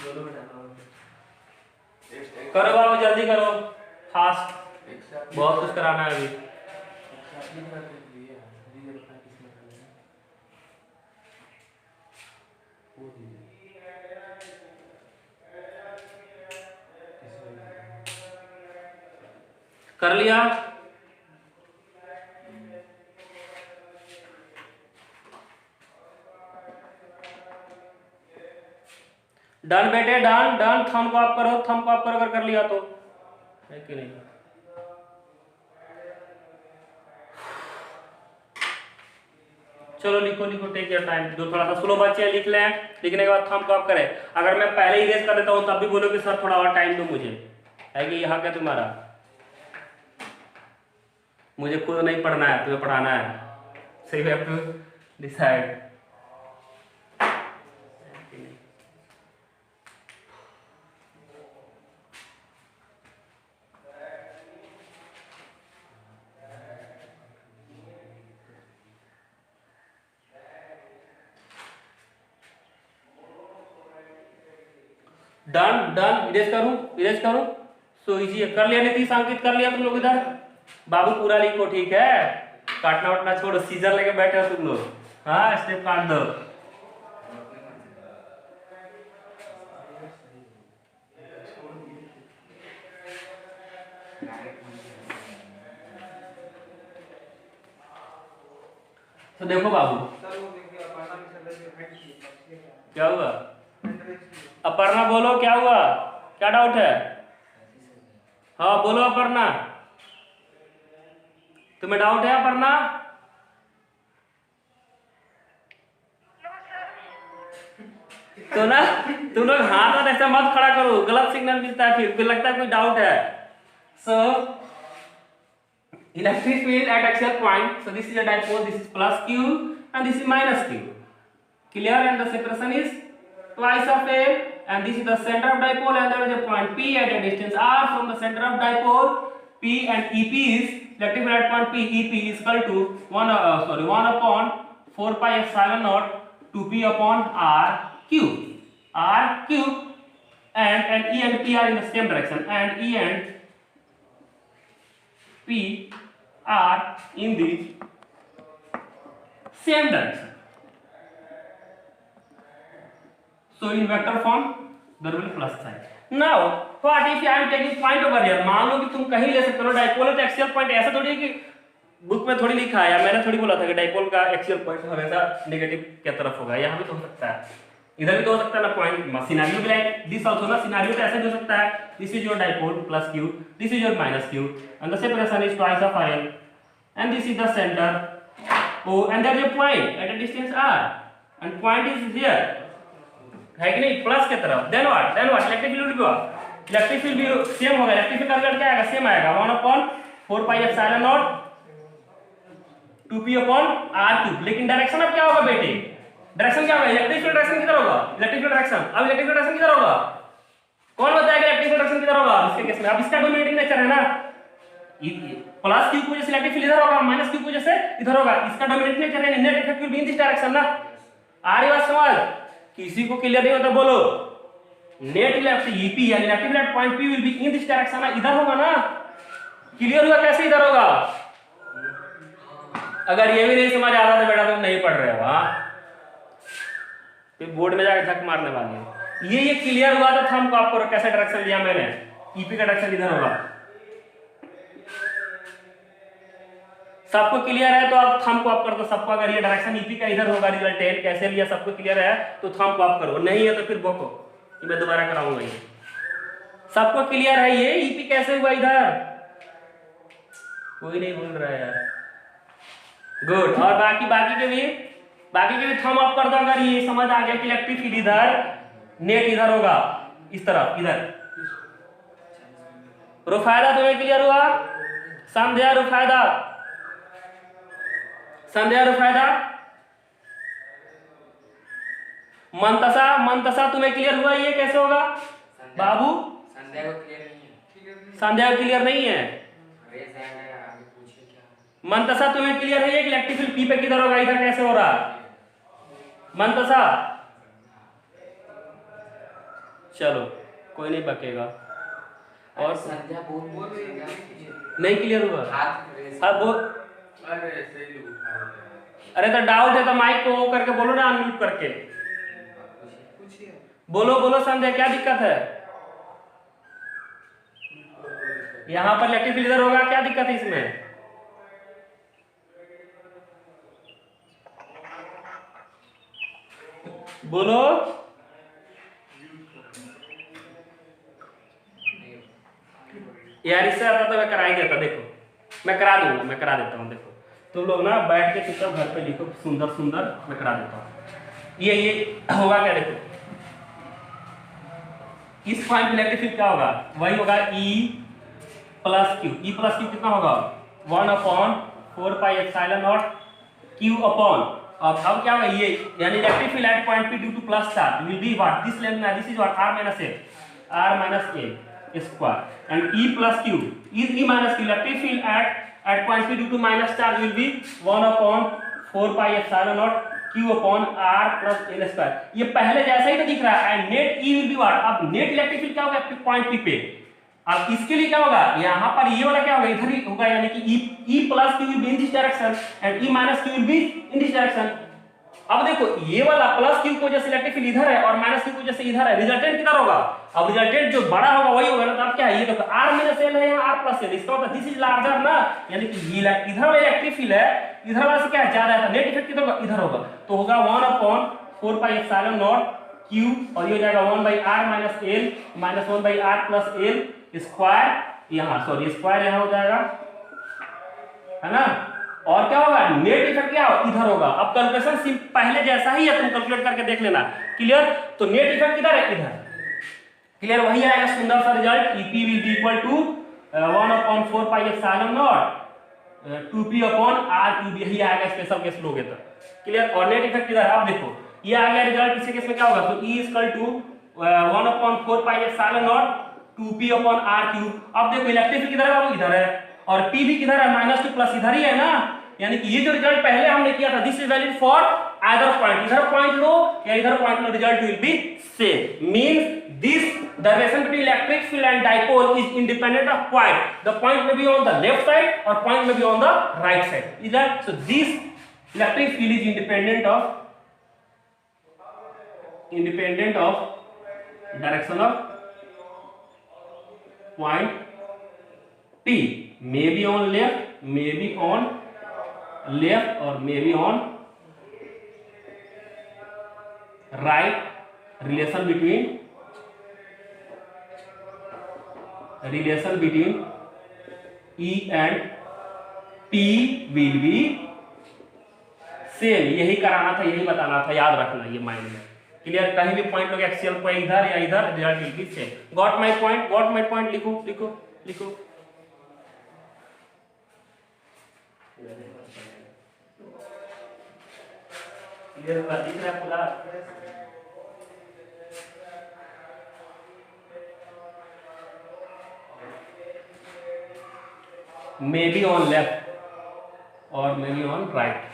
दोनों में डालना होगा। करो बाबू जल्दी करो, फास्ट, बहुत कुछ कराना है अभी। कर लिया? डन बेटे, डन डन। थंब को आप करो, थंब को आप करो, अगर कर लिया तो, है कि नहीं? चलो लिखो लिखो, टेक योर टाइम। जो थोड़ा सा स्लो बच्चे हैं लिख लें, लिखने के बाद थंब को आप करें। अगर मैं पहले ही इरेज कर देता हूँ तब भी बोलो कि सर थोड़ा और टाइम दो मुझे, है कि यहाँ क्या तुम्हारा? मुझे खुद नहीं पढ़ना है, तुम्हें पढ़ाना है। So you have to decide. Done done, erase करूं, इरेज करूं। सो इजी, कर लिया नीतीश, अंकित कर लिया तुम लोग इधर? बाबू पूरा लिखो, ठीक है? काटना वाटना छोड़ो, सीजर लेके बैठे हो तुम लोग। हाँ, स्टेप काट दो। तो देखो बाबू, सर वो देखिए अपर्णा की सर देखिए हेड की है, क्या हुआ? क्या अपर्णा बोलो, क्या हुआ? क्या डाउट है? हाँ बोलो अपर्णा, तुम्हें डाउट है अपर्णा? No sir. तो ना तुम लोग हाथ ऐसा मत खड़ा करो, गलत सिग्नल मिलता है, फिर लगता है कोई डाउट है। सो electric field at axial point, so this is a dipole, this is plus q and this is minus q. Clear? And the separation is twice of a, and this is the center of dipole, and there is a point p at a distance r from the center of dipole. P and EP is electric field at point P, EP is equal to 1 upon 4 pi epsilon naught 2p upon r cube, and E and P are in the same direction, and E and P are in the same direction. So in vector form there will be plus sign. Now what if I am taking point over here? मान लो कि तुम कहीं ले सकते हो डाइपोल तो एक्सियल पॉइंट, ऐसा थोड़ी है कि बुक में थोड़ी लिखा है या मैंने थोड़ी बोला था कि डाइपोल का एक्सियल पॉइंट हमेशा नेगेटिव की तरफ होगा। यहाँ भी तो हो सकता है, इधर भी तो हो सकता है ना पॉइंट। सिनेरियो भी लाइक दिस आल्सो ना, सिनेरियो तो ऐसा भी हो सकता है, this is your dipole plus q, this is your minus q, and the separation is twice of r, and this is the center o, and there is a point at a distance r, and point is here, है कि नहीं, प्लस की तरफ। देन व्हाट इलेक्ट्रिक फील्ड भी इलेक्ट्रिक फील्ड भी सेम होगा। इलेक्ट्रिक फील्ड का रिजल्ट क्या आएगा? सेम आएगा, 1/4 pi epsilon not 2p upon r3। लेकिन डायरेक्शन अब क्या होगा बेटे? डायरेक्शन क्या होगा? इलेक्ट्रिक फील्ड डायरेक्शन किधर होगा? इलेक्ट्रिक फील्ड डायरेक्शन, अब इलेक्ट्रिक फील्ड डायरेक्शन किधर होगा? कौन बताएगा इलेक्ट्रिक फील्ड डायरेक्शन किधर होगा इसके केस में? अब इसका डोमिनेटिंग नेचर है ना, प्लस q की वजह से इलेक्ट्रिक फील्ड इधर होगा, माइनस q की वजह से इधर होगा। इसका डोमिनेटिंग नेचर है, net effect will be in this direction ना। आ रही बात समझ? किसी को क्लियर नहीं होता बोलो। नेट इलेक्ट्रिक EP यानी electric field point P will be in this direction ना, इधर होगा ना। क्लियर हुआ? कैसे इधर होगा? अगर ये भी नहीं समझ आ रहा तो बेटा तुम नहीं पढ़ रहे हो, हाँ फिर बोर्ड में जाकर झक मारने वाले हो। ये क्लियर हुआ तो थंब को आपको कैसे डायरेक्शन लिया मैंने, EP का डायरेक्शन इधर होगा। सबको क्लियर है तो आप थंब को आप कर दो सबको। अगर ये डायरेक्शन EP का इधर होगा, रिजल्टेंट कैसे लिया सबको क्लियर है तो थंब को आप करो, नहीं है तो फिर बको, मैं दोबारा कराऊंगा। ये सबको क्लियर है ये EP कैसे हुआ इधर? कोई नहीं बोल रहा है यार। गुड। और बाकी के भी थंब अप कर दो अगर ये समझ आ गया कि इलेक्ट्रिक फील्ड इधर, नेट इधर होगा, इस तरफ इधर। रुफायदा तुम्हें क्लियर हुआ? संध्या रुफायदा मंतसा तुम्हें क्लियर हुआ? ये कैसे होगा बाबू? संध्या को क्लियर नहीं है। संध्या क्लियर नहीं है। रेस आएगा आगे पूछिए क्या? मंतसा तुम्हें क्लियर है? ये इलेक्ट्रिक फील्ड P पे किधर होगा? इधर कैसे हो रहा है? मन तो सा चलो कोई नहीं बकेगा। और संध्या बोल रही है नहीं क्लियर हुआ? हाथ रेस हाँ वो अरे तो डाउट है तो माइक को करके बोलो ना, अनम्यूट करके पूछिए। बोलो। बोलो संध्या क्या दिक्कत है? यहाँ पर इलेक्ट्रिक फील्ड इधर होगा, क्या दिक्कत है इसमें? बोलो। यार इससे आता तो मैं करा ही देता। देखो मैं करा दूंगा, मैं करा देता हूँ। देखो तुम लोग ना बैठ के चुपचाप घर पे लिखो, सुंदर सुंदर मैं करा देता हूँ। ये होगा क्या? देखो इस पॉइंट पे इलेक्ट्रिक फील्ड क्या होगा? वही होगा E plus Q. E plus Q कितना होगा? 1/4πε0 Q अपॉन। अब क्या होगा ये, यानी electric field at point P due to plus charge will be what? This length में this is what? r minus a square and E plus Q is E minus Q. Electric field at point P due to minus charge will be 1/4πε0 Q upon r plus l square. ये पहले जैसा ही तो दिख रहा है। And net E will be what? अब नेट इलेक्ट्रिक फील्ड क्या होगा पॉइंट P पे? अब इसके लिए क्या होगा? यहाँ पर ये वाला क्या होगा? इधर ही होगा, यानी कि E plus Q will be in this direction and E minus Q will be in this direction. अब देखो ये वाला प्लस क्यू को जैसे इलेक्ट्रिक फील्ड इधर है और माइनस क्यू को जैसे इधर है, रिजल्टेंट किधर होगा? अब रिजल्टेंट जो बड़ा होगा वही होगा ना। तो अब क्या है? ये देखो r माइनस l है, यहाँ r प्लस l, इसका मतलब दिस इज लार्जर ना, यानी कि ये इधर वाला इलेक्ट्रिक फील्ड है, इधर वाला से क्या है? ज्यादा है। नेट इफेक्ट किधर होगा? इधर होगा। तो होगा 1/4πε0 q और ये हो जाएगा 1/r minus l minus 1/r plus l square, यहाँ सॉरी स्क्वायर यहाँ हो जाएगा, है ना। और क्या होगा? नेट इफेक्ट क्या होगा? इधर होगा। अब कैलकुलेशन पहले जैसा ही है, तुम कैलकुलेट करके देख लेना। क्लियर? तो नेट इफेक्ट किधर है? इधर। क्लियर? वही आएगा सुंदर सा result. EP will be equal to 1/4πε0 2p upon r3, यही आएगा स्पेशल केस लोगे तो। क्लियर? और नेट इफेक्ट किधर है? अब देखो ये आ गया रिजल्ट। इसी केस में क्या होगा? तो E is equal to 1/4πε0 2p upon r3। अब देखो इलेक्ट्रिक फील्ड किधर है? इधर है। और P भी किधर है? -2 प्लस इधर ही है ना, यानी कि ये जो रिजल्ट पहले हमने किया था this is valid for either point. इधर पॉइंट लो या इधर पॉइंट लो, result will be same. Means this the relation between electric field and dipole is independent of point. The point may be on the left side और point may be on the right side. Is that so? This electric field is independent of direction of point P, may be on left, may be on left or may be on right. Relation between E and P will be same. यही कराना था, यही बताना था, याद रखना ये माइंड में। क्लियर? कहीं भी पॉइंट लोग एक्सियल पॉइंट इधर या इधर, result will be same. Got my point? Got my point? लिखो लिखो लिखो। क्लियर हुआ? दिख रहा है पूरा? मे बी ऑन लेफ्ट और मे बी ऑन राइट।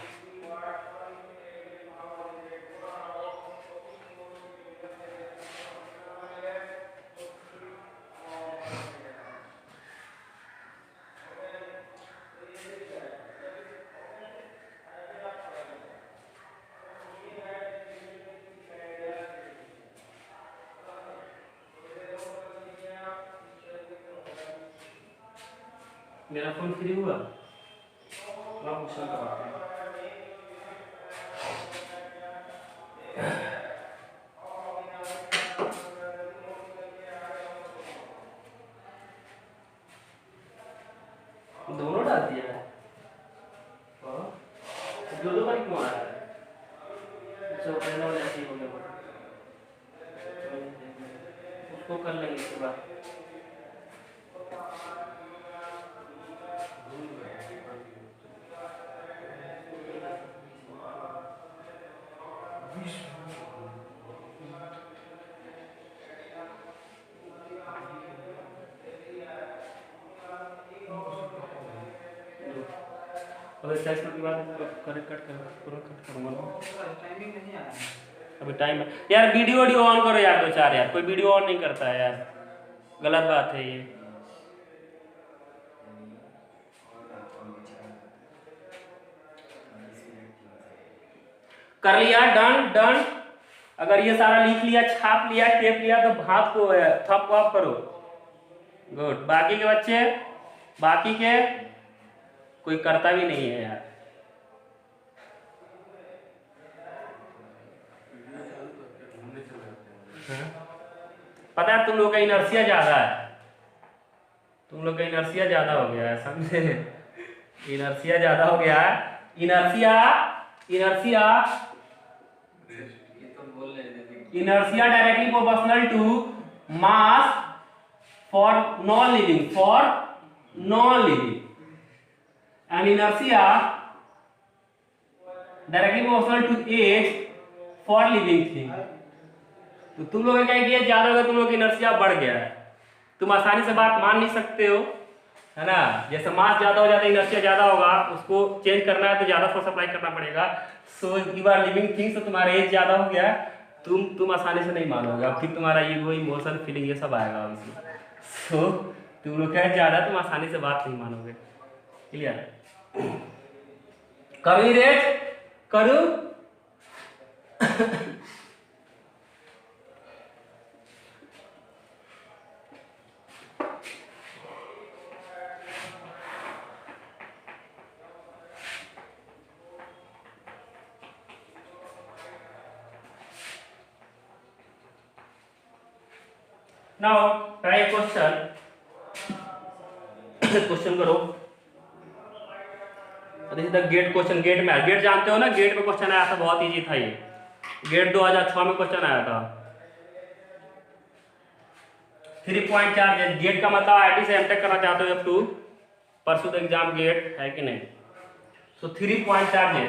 मेरा फोन फ्री हुआ? क्वेश्चन करवाते हैं। दोनों डाल दिया है? दो बार क्यों आ रहा है? अच्छा पहले वाला ऐसे ही हो गया, उसको कर लेंगे इसके बाद। अब इस सेक्शन के बाद करेक्ट कट करूंगा ना। टाइमिंग नहीं आया है। अभी टाइम है यार, वीडियो ऑन करो यार 2-4 यार, कोई वीडियो ऑन नहीं करता है यार, गलत बात है ये। कर लिया, डन डन। अगर ये सारा लिख लिया, छाप लिया, टेप लिया तो भाप को थप वाप करो। गुड। बाकी के बच्चे, बाकी के कोई करता भी नहीं है यार। पता है तुम लोग का इनर्सिया ज्यादा है, तुम लोग का इनर्सिया ज्यादा हो गया है, समझे? इनर्सिया ज्यादा हो गया है। Inertia inertia inertia directly proportional to mass for non living, for non living, and inertia directly proportional to age for living thing. तो तुम लोग क्या किया, ज्यादा होगा, तुम लोग की इनर्सिया बढ़ गया है, तुम आसानी से बात मान नहीं सकते हो, है ना? जैसे मास ज्यादा हो जाता है, इनर्शिया ज्यादा होगा, उसको चेंज करना है तो ज्यादा फोर्स अप्लाई करना पड़ेगा। So you are living things, तो तुम्हारा एज ज्यादा हो गया, तुम आसानी से नहीं मानोगे, अब फिर तुम्हारा ईगो, इमोशन, फीलिंग ये सब आएगा उसमें। सो तुम लोग क्या ज्यादा, तुम आसानी से बात नहीं मानोगे। क्लियर? कभी रेट करूं Now try a question. Question करो। This is the GATE question. GATE में, गेट जानते हो ना, गेट में क्वेश्चन आया था, बहुत इजी था ये। गेट 2006 में क्वेश्चन आया था। 3.4 गेट का मतलब आईटी से एमटेक करना चाहते हो अप टू परसों द एग्जाम गेट, है कि नहीं? सो 3.4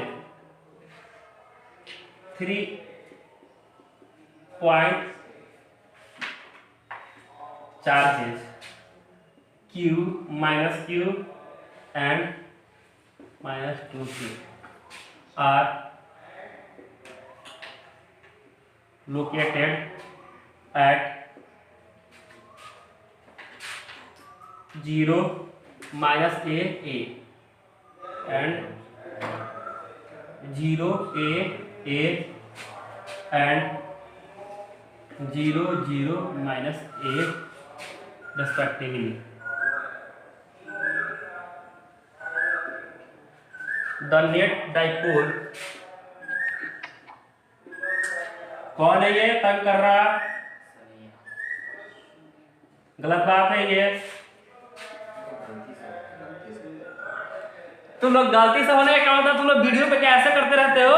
charges q minus q and minus 2q are located at 0 minus a and 0 a and 0 minus a respectively. The net dipole, कौन है ये तंग कर रहा? गलत बात है ये। तुम लोग गलती से होने का मतलब, तुम लोग वीडियो पे क्या ऐसे करते रहते हो?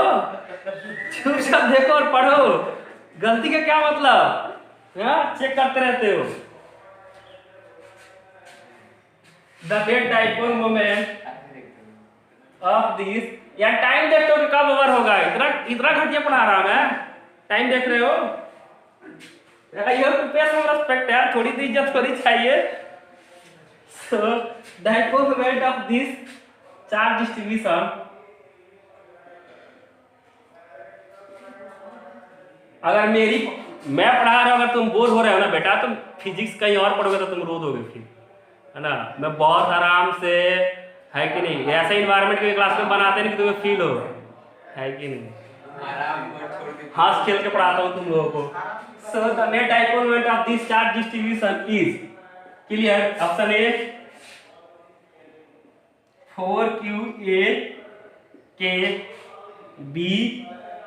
चुपचाप देखो और पढ़ो। गलती का क्या मतलब? चेक करते रहते हो। The net dipole moment of this, यार टाइम देखते हो कि कब ओवर होगा? इतना घटिया पढ़ा रहा मैं, टाइम देख रहे हो? रेस्पेक्ट यार, थोड़ी सी इज्जत थोड़ी चाहिए। So dipole moment of this charge distribution, अगर मैं पढ़ा रहा हूं, अगर तुम बोर हो रहे हो ना बेटा, तुम फिजिक्स कहीं और पढ़ोगे तो तुम रो दोगे फिर, है ना? मैं बहुत आराम से, है कि नहीं, ऐसे इन्वायरमेंट के क्लास में बनाते नहीं कि तुम्हें फील हो, है कि नहीं? हंस खेल के पढ़ाता हूँ तुम लोगों को। So the net dipole moment of this charge distribution is, clear? Option A 4qa के बी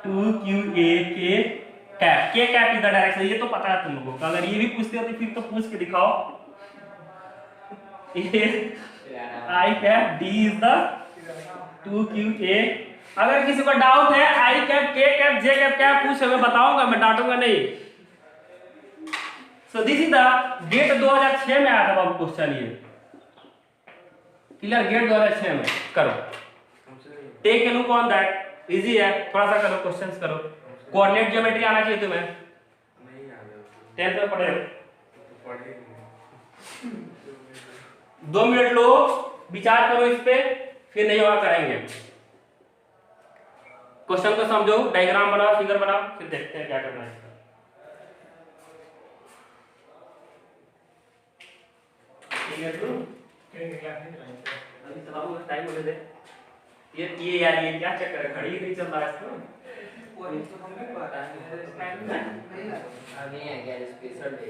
2qa के cap, K cap is the direction, ये तो पता है तुम लोगों को। अगर ये भी पूछते हो तो फिर तो पूछ के दिखाओ। I cap D is the 2qa। अगर किसी को डाउट है I cap, K cap, J cap क्या पूछे, मैं बताऊंगा, मैं डांटूंगा नहीं। So this is the GATE 2006 में आया था बाबू क्वेश्चन ये, क्लियर? गेट 2006 में करो। Take a look on that, easy है, थोड़ा सा करो, क्वेश्चंस करो। कोऑर्डिनेट ज्योमेट्री आना चाहिए तुम्हें, नहीं आ गया 10th में पढ़े। 2 मिनट लो, विचार करो इस पे, फिर नहीं होगा करेंगे। क्वेश्चन को समझो, डायग्राम बनाओ, फिगर बनाओ, फिर देखते हैं क्या करना है इसका। ठीक है तो अभी चलाओ, टाइम होने दे। ये यार ये क्या चक्कर है, घड़ी नहीं चल रहा है इसको। वही तो हमें पता है, टाइम नहीं लगा। अभी है क्या special day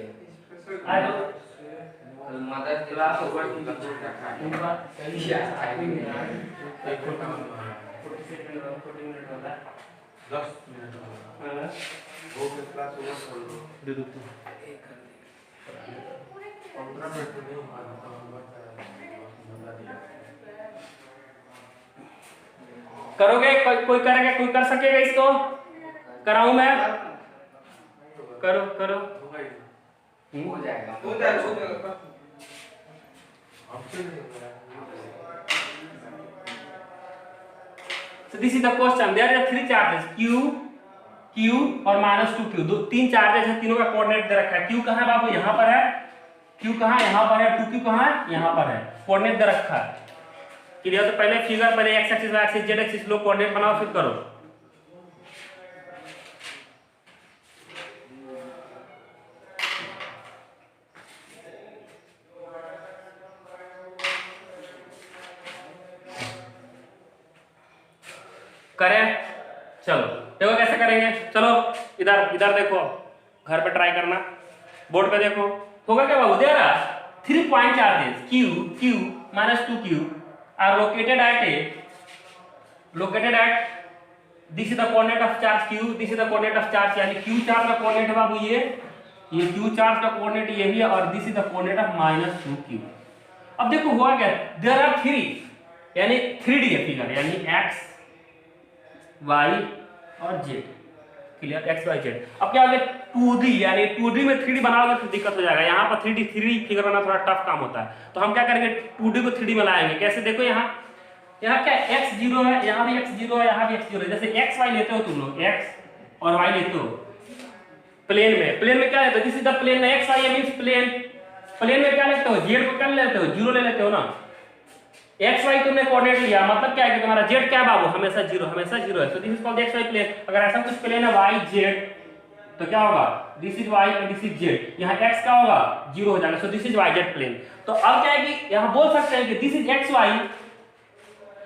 I know mother class over to उनका बात सही है टाइमिंग है। एक घंटा 40 सेकंड 40 मिनट होता है 10 मिनट हां वो क्लास ओवर कर लो दे दो तू 15 मिनट में नहीं करोगे? कोई करेगा, कोई कर सकेगा इसको? कराऊं मैं? करो करो हो जाएगा हो जाएगा। So this is the question. There are three charges Q, Q और -2Q। दो तीन चार्जेस है, तीनों का कोऑर्डिनेट दे रखा है। Q कहाँ है बाबू? यहाँ पर है। Q कहाँ है? यहाँ पर है। 2Q कहाँ है? यहाँ पर है। कोऑर्डिनेट दे रखा है। क्लियर? तो पहले फिगर, पहले x axis, y axis, z axis लो, कोऑर्डिनेट बनाओ, फिर करो। करें? चलो देखो कैसे करेंगे। चलो इधर इधर देखो, घर पे ट्राई करना, बोर्ड पे देखो। होगा क्या बाबू? There are 3 point charges Q, Q -2Q are located at this is the coordinate of charge Q, this is the coordinate of charge, यानी Q चार्ज का कोऑर्डिनेट है बाबू ये Q चार्ज का कोऑर्डिनेट ये भी है, और this is the coordinate of -2Q। अब देखो हुआ क्या, देयर आर 3 यानी 3D है फिगर, यानी x y और z। Clear? x y z। अब क्या हो गया 2D, यानी 2D में 3D बनाओगे तो दिक्कत हो जाएगा। यहाँ पर 3D फिगर बनाना थोड़ा टफ काम होता है, तो हम क्या करेंगे 2D को 3D में लाएंगे। कैसे? देखो यहाँ क्या x0 है, यहाँ भी x0 है, यहाँ भी x0 है। जैसे x y लेते हो तुम लोग, x और y लेते हो प्लेन में क्या लेते हो? This is the plane, x y means plane में क्या लेते हो? z को क्या लेते हो? 0 ले लेते हो ना। x y तुमने कोऑर्डिनेट लिया, मतलब क्या है कि तुम्हारा z क्या है बाबू? हमेशा 0 है। So this is called x y plane. अगर ऐसा कुछ प्लेन है y z, तो क्या होगा? दिस इज y और दिस इज z। यहाँ x क्या होगा? 0 हो जाएगा। So this is y z plane. तो अब क्या है कि यहाँ बोल सकते हैं कि this is x y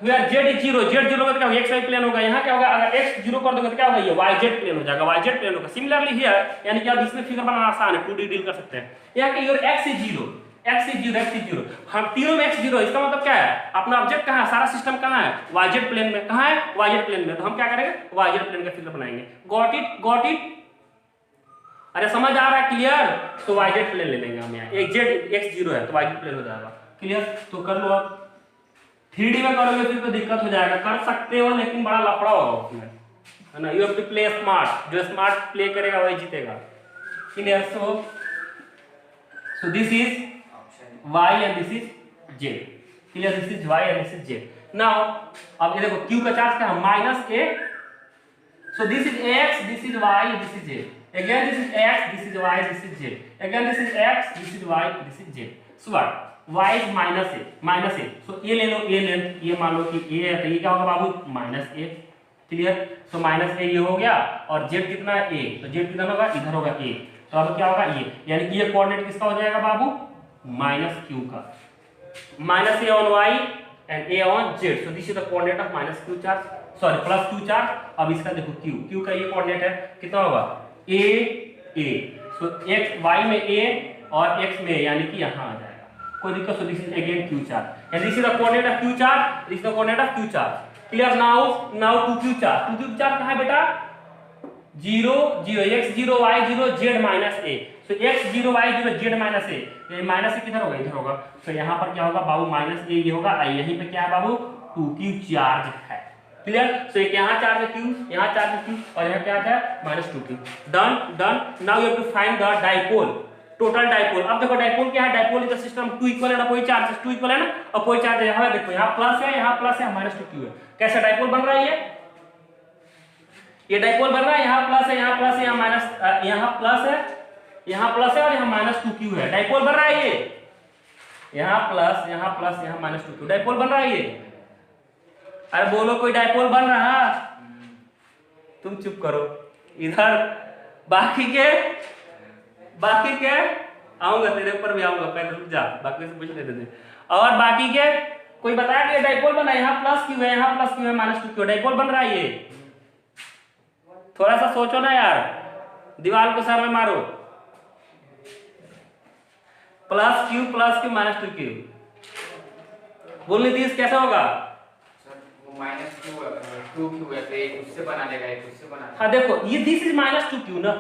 where z is 0। z 0 होगा तो क्या होगा? x y प्लेन होगा। यहाँ क्या होगा? अगर x 0 कर दोगे तो क्या होगा? ये y z प्लेन हो जाएगा, y z प्लेन होगा। सिमिलरली हियर, यानी कि अब इसमें फिगर बनाना आसान है, 2D डील कर सकते हैं। यहाँ के योर x इज 0। हम तीनों में x 0, इसका मतलब क्या है? अपना ऑब्जेक्ट कहाँ है? सारा सिस्टम कहाँ है? yz प्लेन में। कहाँ है? yz प्लेन में। तो हम क्या करेंगे? yz प्लेन का फिगर बनाएंगे। Got it? अरे समझ आ रहा है? क्लियर? तो yz प्लेन ले लेंगे हम यहाँ। एक z x 0 है तो yz प्लेन हो जाएगा। क्लियर? तो कर लो। अब 3D में करोगे फिर तो दिक्कत हो जाएगा। कर सकते हो लेकिन बड़ा लफड़ा होगा उसमें, है ना। You have to play smart. जो स्मार्ट प्ले करेगा वही जीतेगा। Clear? So this is y and this is z। Clear? This is y and this is z। Now अब ये देखो q का चार्ज क्या है? -a। So this is x, this is y, this is z। Again this is x, this is y, this is z। Again this is x, this is y, this is z। So what? y is -a। सो ये ले लो, ये लेंथ, ये मान लो कि a है, तो ये क्या होगा बाबू? -a। क्लियर? सो -a ये हो गया, और z कितना है? a। तो z कितना होगा? इधर होगा a। तो अब क्या होगा? ये, यानी कि ये कोऑर्डिनेट किसका हो जाएगा बाबू? -q का। -a on y and a on z। so this is the coordinate of -q charge, sorry +q charge। अब इसका देखो q का ये कोऑर्डिनेट है, कितना होगा? a। so x y में a और x में, यानी कि यहाँ आ जाएगा, कोई दिक्कत? so this is again q charge and this is the coordinate of q charge, this is the coordinate of q charge। clear? now 2q charge कहाँ है बेटा? 0 0, x 0 y 0 z -a। तो x 0 y 0 z -a, ये -a किधर होगा? इधर होगा। तो यहाँ पर क्या होगा बाबू? -a ये होगा, यहीं पे क्या है बाबू? 2q चार्ज है। क्लियर? सो एक यहाँ चार्ज है q, यहाँ चार्ज है q, और यहाँ क्या है? -2q। Done. Now you have to find the dipole, total dipole. अब देखो डाइपोल क्या है? Dipole is the system 2 equal and opposite charges, 2 equal है ना, अपोजिट चार्ज है। यहाँ देखो, यहाँ प्लस है, यहाँ प्लस है, -2q है। कैसा डाइपोल बन रहा है ये डाइपोल बन रहा है। यहाँ प्लस है, यहाँ प्लस है, यहाँ माइनस, यहाँ प्लस है, यहाँ प्लस है, और यहाँ -2q है। डाइपोल बन रहा है ये। यहाँ प्लस, यहाँ -2q, डाइपोल बन रहा है ये। अरे बोलो कोई डायपोल बन रहा, तुम चुप करो इधर। बाकी के आऊंगा तेरे ऊपर भी आऊंगा, पहले रुक जा, बाकी से पूछ लेते थे। और बाकी के कोई बताया कि डायपोल बना, यहाँ प्लस क्यों है, यहाँ प्लस क्यों है, माइनस क्यों, डायपोल बन रहा है ये? थोड़ा सा सोचो ना यार, दीवार को सर में मारो। प्लस क्यू माइनस क्यू, बोल नीतीश कैसे होगा? सर वो माइनस क्यू है, टू क्यू है, तो एक उससे बना लेगा, एक उससे बना लेगा। हाँ देखो ये दिस इज माइनस 2q ना,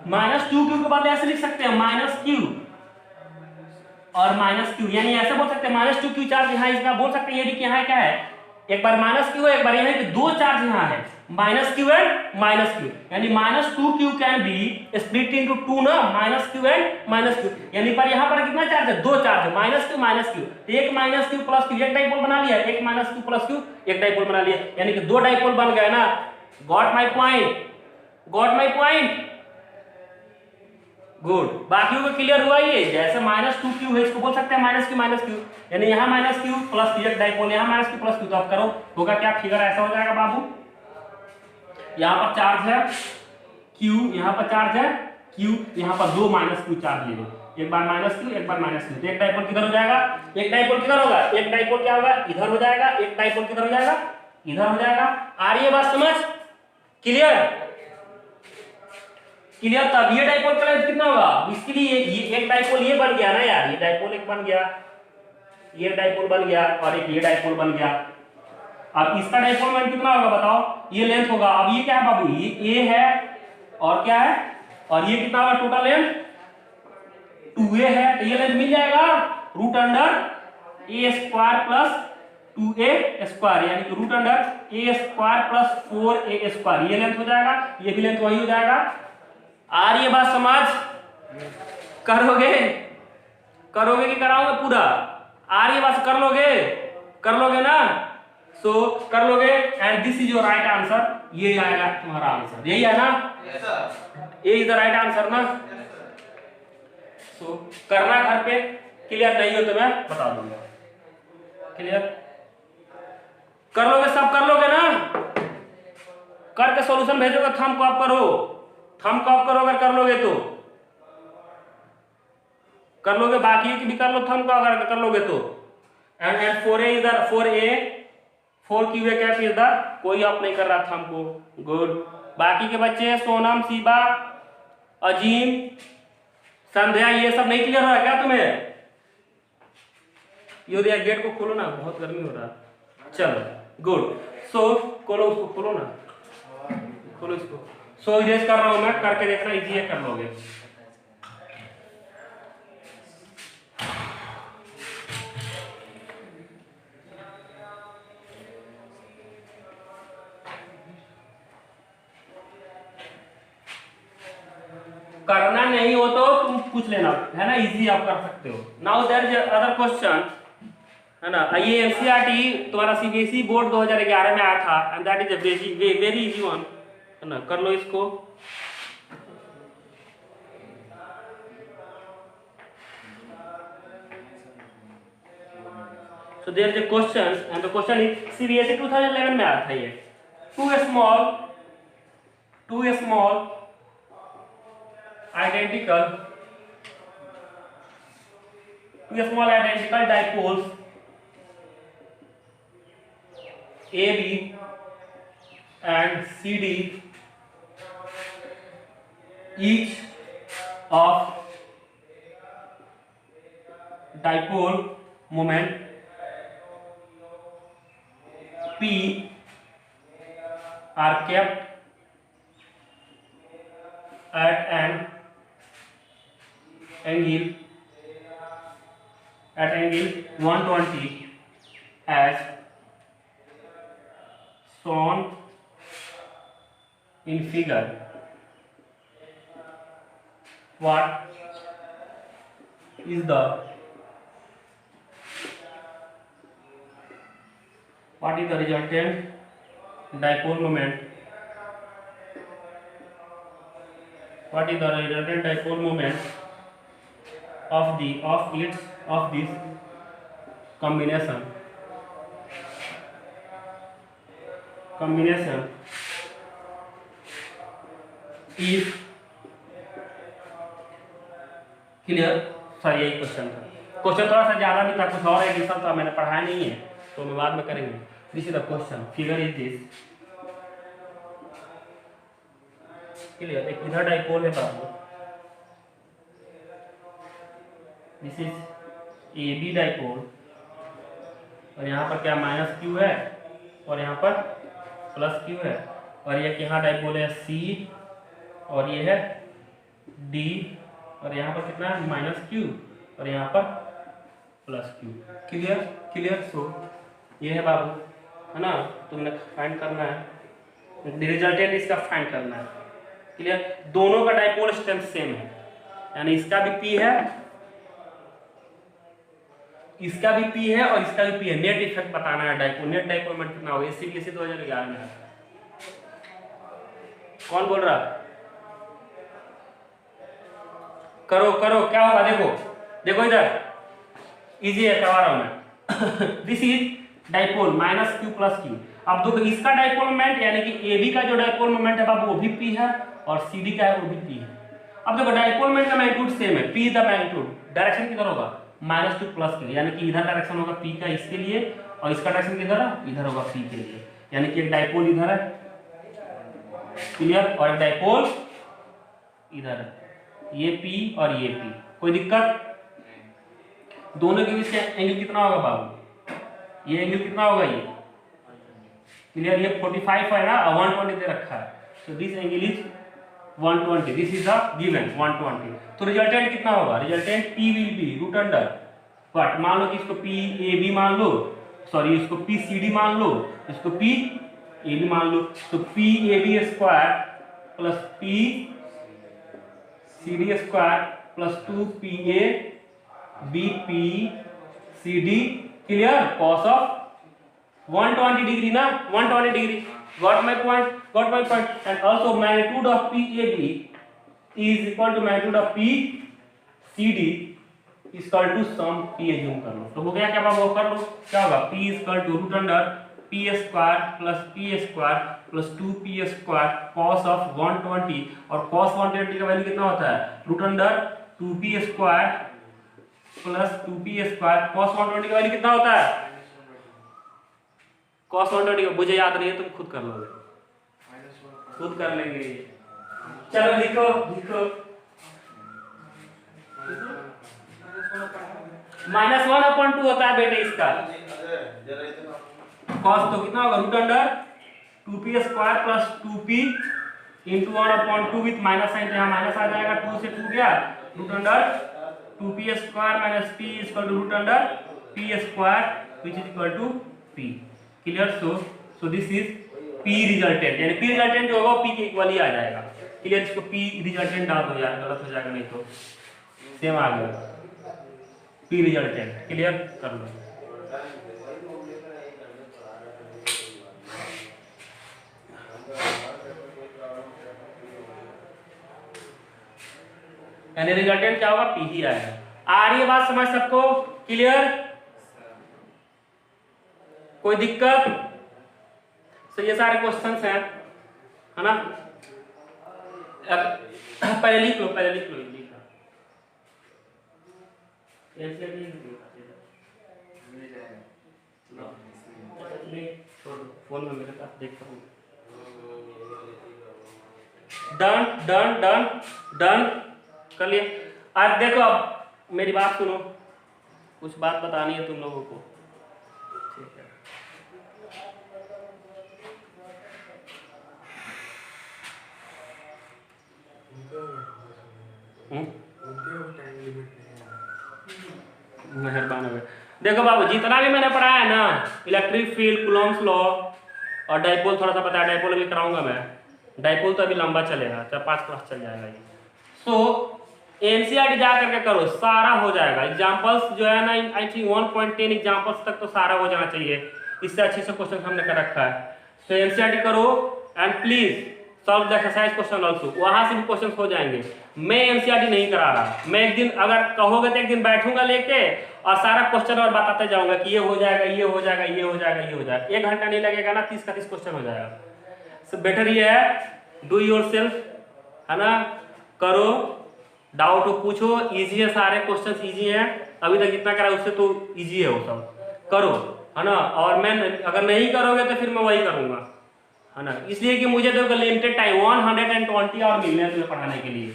माइनस 2q के बाद ऐसे लिख सकते हैं माइनस क्यू और माइनस क्यू, यानी ऐसे बोल सकते हैं माइनस 2q चार्ज यहाँ इसका बोल सकते हैं, ये देखिए यहाँ क्या है, एक बार माइनस क्यू है, एक बार यहाँ पे दो चार्ज यहाँ है, minus Q and minus Q, यानी minus 2q can be split into 2 ना, minus Q and minus Q, यानी पर यहाँ पर कितना चार्ज है, दो चार्ज है, माइनस क्यू, एक माइनस क्यू प्लस क्यू, एक डाइपोल बना लिया, एक माइनस क्यू प्लस क्यू, एक डाइपोल बना लिया, यानी कि दो डाइपोल बन गए ना। Got my point, good. बाकियों को क्लियर हुआ ये, जैसे माइनस 2q है इसको बोल सकते हैं माइनस क्यू, यानी यहाँ माइनस क्यू प्लस क्यू, एक डाइपोल, यहाँ माइनस क्यू प्लस क्यू, तो आप करो होगा क्या, फिगर ऐसा हो जाएगा बाबू, यहाँ पर चार्ज है q, यहाँ पर चार्ज है q, यहाँ पर दो माइनस क्यू चार्ज ले लो, एक बार माइनस क्यू एक बार माइनस क्यू, तो एक डाइपोल किधर हो जाएगा, एक डाइपोल किधर होगा, एक डाइपोल क्या होगा, इधर हो जाएगा, एक डाइपोल किधर हो जाएगा, इधर हो जाएगा। आ रही है बात समझ, क्लियर? तब ये डाइपोल का लेंथ कितना होगा, इसके लिए ये एक डाइपोल ये बन गया ना यार, ये डाइपोल एक बन गया, ये डाइपोल बन गया और एक ये डाइपोल बन गया। अब इसका डाइपोल मोमेंट कितना होगा बताओ, ये लेंथ होगा। अब ये क्या है बाबू, ये ए है और क्या है, और ये कितना होगा, टोटल लेंथ 2a है, तो ये लेंथ मिल जाएगा रूट अंडर ए स्क्वायर प्लस 2a स्क्वायर, यानी कि रूट अंडर ए स्क्वायर प्लस 4a स्क्वायर, ये लेंथ हो जाएगा, ये भी लेंथ वही हो जाएगा। आ रही है बात समझ, करोगे कि कराओगे पूरा, आ रही है बात, कर लोगे ना, सो कर लोगे, and this is your right answer, ये आएगा तुम्हारा आंसर, यही है ना, ये इज द राइट आंसर ना। सो करना घर पे, क्लियर नहीं हो तो मैं बता दूंगा, क्लियर कर लोगे, सब कर लोगे ना, करके सॉल्यूशन भेजोगे, थंब को आप करो, अगर कर लोगे तो कर लोगे, बाकी की भी कर लो थंब को अगर कर लोगे तो। एंड 4a इधर 4q कैप इधर, कोई आप नहीं कर रहा थंब को, गुड। बाकी के बच्चे सोनम, शिवा, अजीम, संध्या, ये सब नहीं क्लियर हो रहा क्या तुम्हें? ये गेट को खोलो ना, बहुत गर्मी हो रहा है, चलो गुड। सो खोलो उसको, खोलो ना, खोलो इसको। सो इरेज कर रहा हूं मैं, करके देखना इजी है, कर लोगे। करना नहीं हो तो तुम पूछ लेना, है ना, इजी आप कर सकते हो। Now there is other question, है ना, ये एनसीईआरटी तुम्हारा सीबीएसई बोर्ड 2011 में आया था, and that is a very easy one, है ना, कर लो इसको। So there is a question, and the question is CBSE 2011 में आया था ये, two small identical dipoles AB and CD, each of dipole moment P are kept at an angle 120 as shown in figure. What is the resultant dipole moment? What is the resultant dipole moment of this combination? Combination is clear. Sir यही क्वेश्चन था। क्वेश्चन थोड़ा सा ज्यादा भी था, कुछ और एडिशन था, मैंने पढ़ाया नहीं है तो हम बाद में करेंगे। This is the question, figure is this clear. एक इधर डाइपोल है बाबू, this is A B dipole, और यहाँ पर क्या माइनस क्यू है और यहाँ पर प्लस क्यू है, और ये यहाँ डाइपोल है सी और ये है डी, और यहाँ पर कितना है माइनस क्यू और यहाँ पर plus Q. Clear clear. So ये है बाबू, है ना, तुमने फाइंड करना है, रिजल्टेंट इसका फाइंड करना है। क्लियर। दोनों का डाइपोल स्ट्रेंथ सेम है, यानी इसका भी पी है, इसका भी पी है और इसका भी पी है। नेट इफेक्ट बताना है डाइपोल, नेट डाइपोल मोमेंट कितना होगा। सीबीएसई 2011 में। कौन बोल रहा? करो करो, क्या होगा देखो, देखो इधर इजी है, करवा रहा हूं मैं। This is dipole minus Q plus Q. अब देखो इसका डाइपोल मोमेंट यानी कि ए बी का जो डाइपोल मोमेंट है बाबू वो भी पी है और सी डी का है वो भी पी है। अब देखो डाइपोल मोमेंट का मैग्नीट्यूड सेम है, पी द मैग्नीट्यूड, डायरेक्शन किधर होगा माइनस टू प्लस के लिए, यानी कि इधर डायरेक्शन होगा पी का इसके लिए और इसका डायरेक्शन किधर है इधर होगा पी के लिए, यानी कि एक डाइपोल इधर है क्लियर और एक डाइपोल इधर है, ये पी और ये पी। कोई दिक्कत? दोनों के बीच का एंगल कितना होगा बाबू? ये एंगल कितना होगा ये क्लियर। ये 45 है ना, 120 दे रखा है, so this angle is 120, this is the given 120। तो रिजल्टेंट कितना होगा? Resultant P will be root under what, मान लो कि इसको P A B मान लो, सॉरी इसको P C D मान लो, इसको P A B मान लो, तो P A B square plus P C D square plus 2 P A B P C D clear. Cos of 120 degree ना, 120 degree. Got my point? Got my point? And also magnitude of PAB is equal to magnitude of PCD is equal to sum P assume कर लो। तो हो गया क्या बाबू, कर लो। क्या होगा? P is equal to root under P square plus P square plus 2P square cos of 120, और cos 120 का वैल्यू कितना होता है root under 2P square plus 2P square. cos 120 का वैल्यू कितना होता है? cos 120 मुझे याद नहीं है, तुम खुद कर लोगे, खुद कर लेंगे। चलो लिखो लिखो, -1/2 होता है बेटे इसका। cos तो कितना होगा root under 2P square plus 2P into 1/2 with minus sign, तो यहाँ माइनस आ जाएगा, 2 से 2 गया, root under 2P square minus P is equal to root under P square which is equal to P। Clear. So this is P resultant, यानी P रिजल्टेंट जो होगा P के इक्वल ही आ जाएगा। क्लियर। इसको P रिजल्टेंट डाल दो यार, गलत हो जाएगा नहीं तो सेम आ गया P रिजल्टेंट। क्लियर कर लो। यानी रिजल्टेंट क्या होगा P ही आएगा। आ रही है बात समझ सबको? क्लियर। कोई दिक्कत? तो ये सारे क्वेश्चंस हैं, है ना। पहले लिख लो, पहले लिख लो, लिखा ऐसे नहीं फोन में मेरे पास देखता हूँ। डन डन डन डन कर लिए। आज देखो, अब मेरी बात सुनो, कुछ बात बतानी है तुम लोगों को, ठीक है। मेहरबान हो। देखो बाबू, जितना भी मैंने पढ़ाया है ना, इलेक्ट्रिक फील्ड, कूलॉम्स लॉ और डाइपोल थोड़ा सा पता है, डाइपोल भी कराऊंगा मैं। डाइपोल तो अभी लंबा चलेगा, 4-5 क्लास चल जाएगा ये। सो एनसीईआरटी जा करके करो, सारा हो जाएगा। एग्जांपल्स जो है ना, आई थिंक 1.10 एग्जांपल्स तक तो सारा हो जाना चाहिए, इससे अच्छे से क्वेश्चन हमने कर रखा है। तो एनसीईआरटी करो and please solve the exercise question also, वहां से भी क्वेश्चन हो जाएंगे। मैं एनसीईआरटी नहीं करा रहा, मैं एक दिन अगर कहोगे तो एक दिन बैठूंगा लेके और सारा क्वेश्चन और बताते जाऊंगा कि ये हो जाएगा, ये हो जाएगा, ये हो जाएगा, ये हो जाएगा। 1 घंटा नहीं लगेगा ना, 30 का 30 क्वेश्चन हो जाएगा। सो बेटर ये है, डू योर सेल्फ, है ना, करो, डाउट हो पूछो, इजी है, सारे क्वेश्चंस इजी हैं, अभी तक जितना करा उससे तो इजी है, वो सब करो, है ना। और मैं अगर नहीं करोगे तो फिर मैं वही करूंगा, है ना, इसलिए कि मुझे देखो लिमिटेड टाइम 120 और मिलने हैं तुम्हें पढ़ाने के लिए,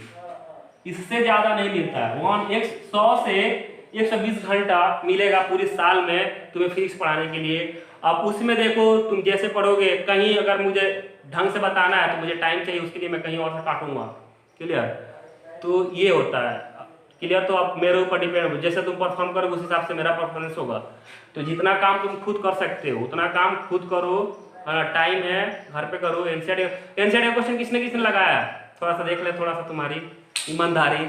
इससे ज्यादा नहीं मिलता है। 100 से 120 घंटा मिलेगा पूरे साल में तुम्हें फिजिक्स पढ़ाने के लिए। अब उसमें देखो तुम जैसे पढ़ोगे, कहीं अगर मुझे ढंग से बताना है तो मुझे टाइम चाहिए, उसके लिए मैं कहीं और से काटूंगा, क्लियर। तो ये होता है, क्लियर। तो अब मेरे ऊपर डिपेंड, जैसे तुम परफॉर्म करोगे उस हिसाब से मेरा परफॉर्मेंस होगा। तो जितना काम तुम खुद कर सकते हो उतना काम खुद करो, टाइम है, घर पे करो। एनसीईआरटी क्वेश्चन किसने किसने लगाया, थोड़ा सा देख ले, थोड़ा सा तुम्हारी ईमानदारी।